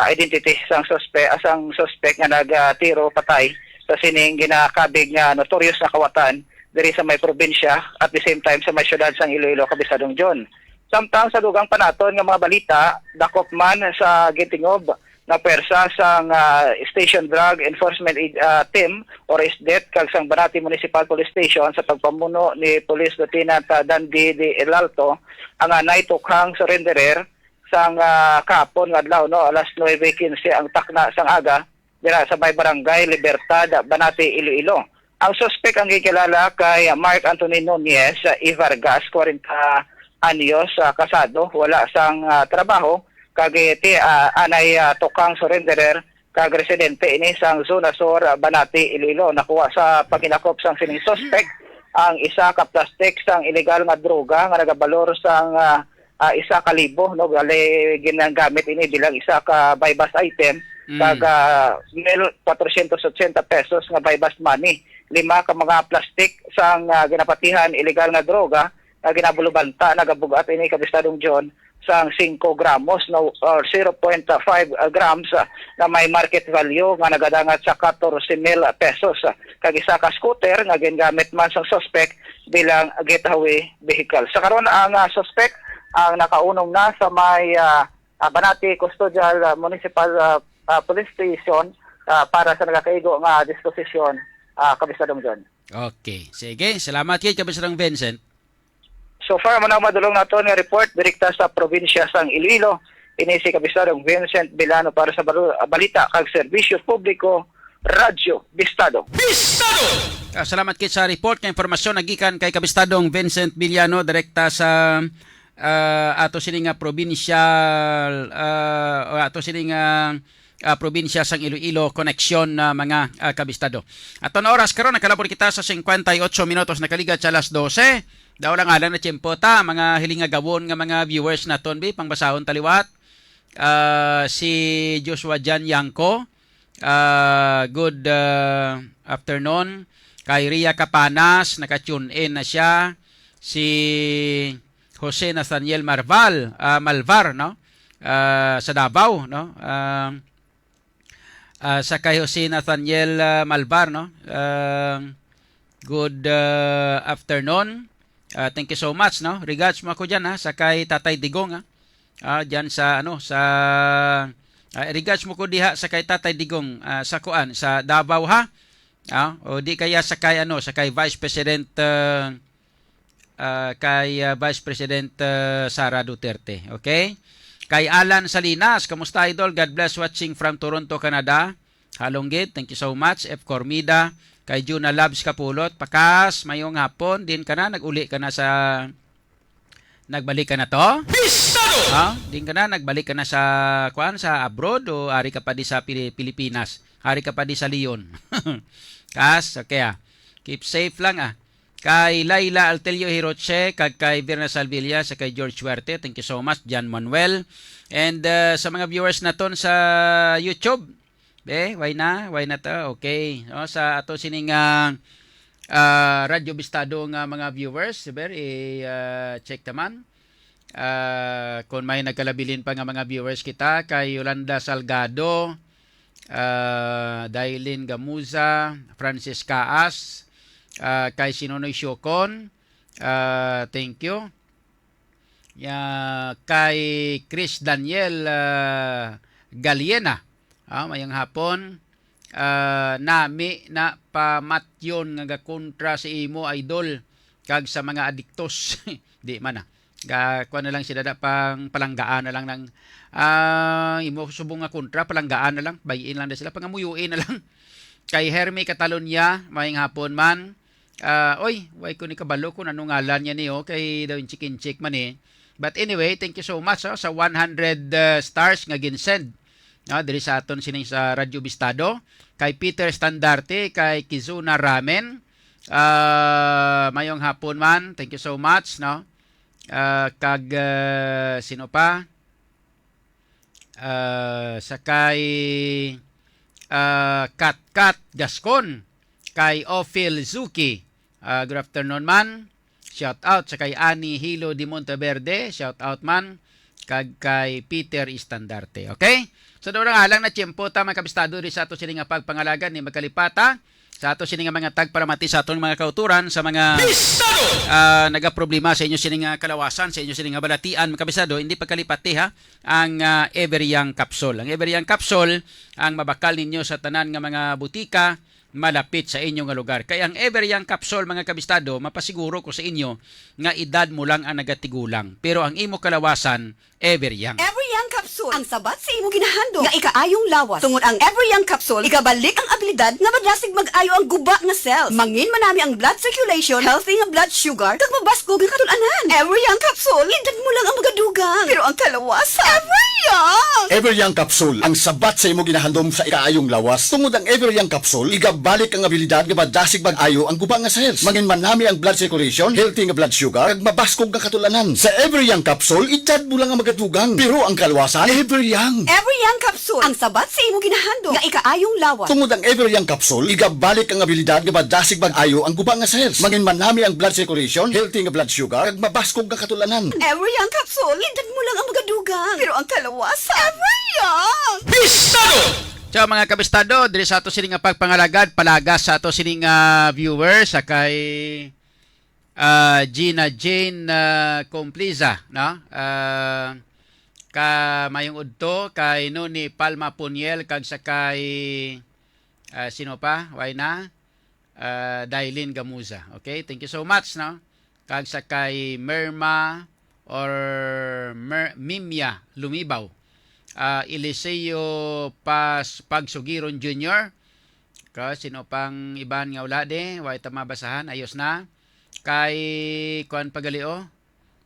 identity sang suspect nga nagtiro patay sa sining ginakabig nga notorious na kawatan diri sa may probinsya at the same time sa may syudad sang Iloilo, Kabisadong John. Samtang sa dugang panaton nga mga balita, dakop man sa gitingob na persa sang Station Drug Enforcement Team or SDET kag sang Banati Municipal Police Station sa pagpamuno ni Police Lieutenant Dandy de Elalto ang naitukhang surrenderer sang kapon nga adlaw no alas 9:15 ang takna sang aga dira sa may barangay Libertad, Banati, Iloilo. Ang suspect ang gikilala kay Mark Anthony Nunez Ivargas, 40 anyos, kasado, wala sang trabaho kag iti anay tukang surrenderer kag residente ini sang zona sur Banati, Iloilo. Nakuha sa paginakop sang sining suspect ang isa ka plastic sang illegal nga droga nga nagabalor sang 1,000 no gali ginagamit ini bilang isa ka buy-bust item kag 1,480 pesos nga buy-bust money. 5 ka mga plastic sang ginapatihan illegal nga droga nga ginabulubanta nagabugat ini Kabistadong John sang 5 gramos no or 0.5 grams na may market value nga nagadangat sa 14,000 pesos. Kag isa ka scooter nga gingamit man sang suspect bilang getaway vehicle. Sa karon ang suspect ang nakaunong na sa may Banati Custodial Municipal Police Station para sa nagakaigo nga disposisyon, Kabisadong John. Okay. Sige, salamat kay Kabisadong Vincent. So far, muna madulong nato nga report direkta sa probinsya sang Iloilo. Ini si Kabisadong Vincent Bilano para sa balita kag serbisyo publiko, Radyo Bistado. Salamat kay sa report nga impormasyon nagikan kay Kabistadong Vincent Villano direkta sa ato sining provincial ato sining probinsya sang Iloilo connection na mga kabistado. Ato na oras karon nakalabor kita sa 58 minutos nakaligat sa alas 12. Daw lang alang na tiyempo ta mga hilinga gawon nga mga viewers naton bi pangbasahon taliwat. Si Joshua Jan Yanko, good afternoon. Kay Ria Capanas, naka-tune in na siya. Si Jose Nathaniel Malvar, no? Sa Davao, no? Sa kay Jose Nathaniel Malvar, no? Good afternoon. Thank you so much, no? Regards mo ako diyan ha sa kay Tatay Digong ha. Diyan sa regards mo ko diha sa kay Tatay Digong sa kuan sa Davao ha. O di kaya sa kay sa kay Vice President Vice President Sara Duterte, okay? Kay Alan Salinas, kamusta idol? God bless watching from Toronto, Canada. Halonggit, thank you so much. F. Cormida, kay Juna Labs Kapulot, pakas, mayong hapon, din ka na, nagbalik ka na to? Din ka na, nagbalik ka na sa abroad o ari ka pa di sa Pilipinas? Ari ka pa di sa Leon? Kas, okay keep safe lang Kay Laila Altelio Hiroche, kag kay Virna Salvilla, sa kay George Huerte, thank you so much. John Manuel. And sa mga viewers naton sa YouTube, why na to? Okay. No, sa ato sining Radyo Bistado nga mga viewers, check naman. Kung may nagkalabilin pa nga mga viewers kita, kay Yolanda Salgado, Dailin Gamuza, Francis Caas, kay Sinonoy Syokon, thank you. Kay Chris Daniel Galiena, mayang hapon. Nami na pamatyon nga kontra sa imo idol kag sa mga adiktos. Di man kuha na lang sila pang palanggaan na lang ng imo subong nga kontra, palanggaan na lang, bayin lang na sila, pangamuyuin na lang. Kay Hermie Catalonia, mayang hapon man. Way ko ni kabalo kung anong ngalan niya niyo, kay daw yung chicken chick man But anyway, thank you so much sa 100 stars nga ginsend. Diri sa aton sining sa Radyo Bistado. Kay Peter Standarte, kay Kizuna Ramen. Mayong hapon man, thank you so much, no? Kag sino pa? Sakay Kat Gascon, kay Ophil Zuki, good afternoon man, shout out. Sa kay Ani Hilo de Monteverde, shout out man. Kag kay Peter Istandarte, okay? So doon nga lang na tiyempo ta mga kabistado rin sa ato sining pagpangalagan ni magkalipata sa ato sini nga mga tagparamati sa atong mga kauturan sa mga nagaproblema sa inyo sini nga kalawasan, sa inyo sini nga balatian mga kabisado, hindi pagkalipati ha ang Ever Young Capsule. Ang Ever Young Capsule ang mabakal ninyo sa tanan nga mga butika malapit sa inyong lugar. Kaya ang Ever Young Capsule mga kabistado, mapasiguro ko sa inyo nga edad mo lang ang nagatigulang. Pero ang imo kalawasan, Ever Young. Ever Young Capsule, ang sabat sa imo ginahando nga ikaayong lawas. Tungod ang Ever Young Capsule, ikabalik ang abilidad nga madlasig mag-ayo ang guba nga cells. Mangin manami ang blood circulation, healthy nga blood sugar, kag mabaskog ang katulanan. Ever Young Capsule, edad mo lang ang magadugang. Pero ang kalawasan, Ever Young! Ever Young Capsule, ang sabat sa imo ginahandom sa ikaayong lawas. Tungod ang Ever Young Capsule, igabalik ang abilidad nga madlasig mag-ayo ang guba nga cells. Mangin manami ang blood circulation, healthy nga blood sugar, kag mabaskog nga katulanan. Sa Ever Young Capsule, edad mo lang ang magatugang. Pero ang kalawasan, Ever Young. Ever Young Capsule, ang sabat sa imo ginahando nga ikaayong lawas. Tungod ang Ever Young Capsule, igabalik ang abilidad nga madlasig mag-ayo ang guba nga cells. Mangin manami ang blood circulation, healthy nga blood sugar, kag mabaskog nga katulanan. Ever Young Capsule, edad mo lang ang magadugang. Pero ang kalawasan, Ever Young! So mga kabistado, diri sa ato sining nga pagpangalagad, palagas sa ato sining viewers sa kay Gina Jane Compliza, no? Ka mayong udto kay Noni Palma Puniel kag sa kay sino pa? Why na? Dailin Gamuza. Okay? Thank you so much, no? Kag sa kay Merma or Mimya Lumibaw. Eliseo Pagsugiron Jr. Sino pang iban nga wala de, way ta mabasahan, ayos na. Kay Kuan Pagalio,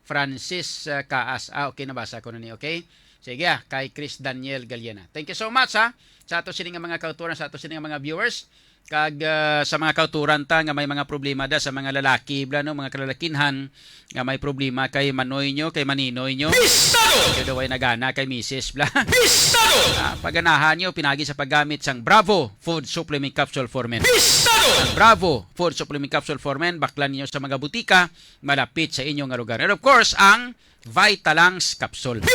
Francis Kaas. Okay, nabasa ko na ni, okay? Sige kay Chris Daniel Galiana. Thank you so much ha, sa ato sining nga mga kauturan, sa ato sining nga mga viewers. Kag sa mga kauturan ta nga may mga problema da sa mga lalaki, blano, mga kalalakinhan nga may problema kay manoy nyo, kay maninoy nyo. Kaya daw ay nagana kay Mrs. Bla. Paganahan nyo, pinagi sa paggamit sang Bravo Food Supplement Capsule for Men. Ang Bravo Food Supplement Capsule for Men, baklan niyo sa mga butika malapit sa inyong lugar. And of course, ang Vitalangs Capsule.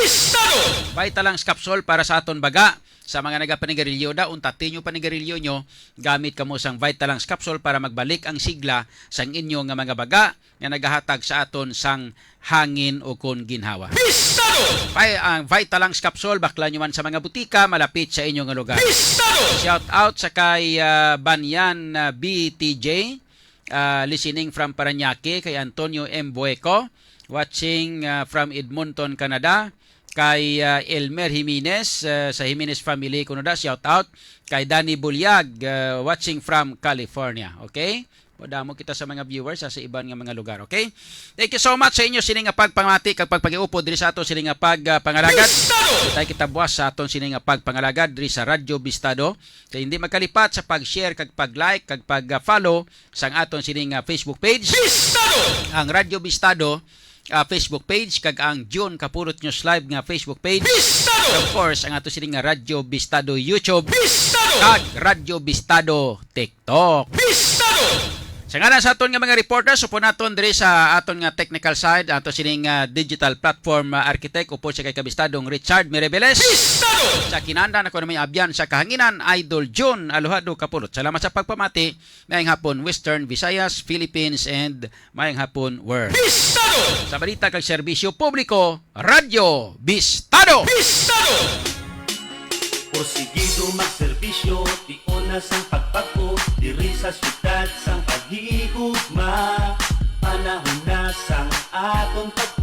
Vitalangs Capsule para sa aton baga. Sa mga nagapanigarilyo da, untatin nyo panigarilyo nyo, gamit kamo sang Vitalangs Capsule para magbalik ang sigla sang inyo nga mga baga nga nagahatag sa aton sang hangin o kon ginhawa. Ang Vitalangs Capsule, bakla nyo man sa mga butika malapit sa inyong lugar. Shout out sa kay Banyan BTJ, listening from Parañaque, kay Antonio M. Bueco, watching from Edmonton, Canada. Kay Elmer Jimenez sa Jimenez family kuno shout out. Kay Danny Bulyag watching from California. Okay? Podamo kita sa mga viewers sa iban nga mga lugar. Okay? Thank you so much sa inyo sining nga pagpamati kag pagpagiupo diri sa ato sining nga pagpangalagad. Tay kita buwas sa aton sining nga pagpangalagad diri sa Radyo Bistado. Kay hindi magkalipat sa pag-share kag pag-like kag pag-follow sang aton sining nga Facebook page. Ang Radyo Bistado Facebook page kag ang June Kapurot News Live nga Facebook page. Of course, ang ato sining nga Radyo Bistado YouTube kag Radyo Bistado TikTok. Sa ngalan sa aton nga mga reporters, upo naton diri sa aton nga technical side, ato sining digital platform architect, upo siya kay kabistadong Richard Mirebeles. Sa kinanda ako na may abyan sa kahanginan, Idol June Alohado Kapulot. Salamat sa pagpamati. Mayang hapon Western Visayas, Philippines, and mayang hapon world. Sa balita kag serbisyo publiko, Radyo Bistado. Porsigido magserbisyo, di onas ang pagpako, diri sa syudad sang paghigugma. Panahon na sang atong pag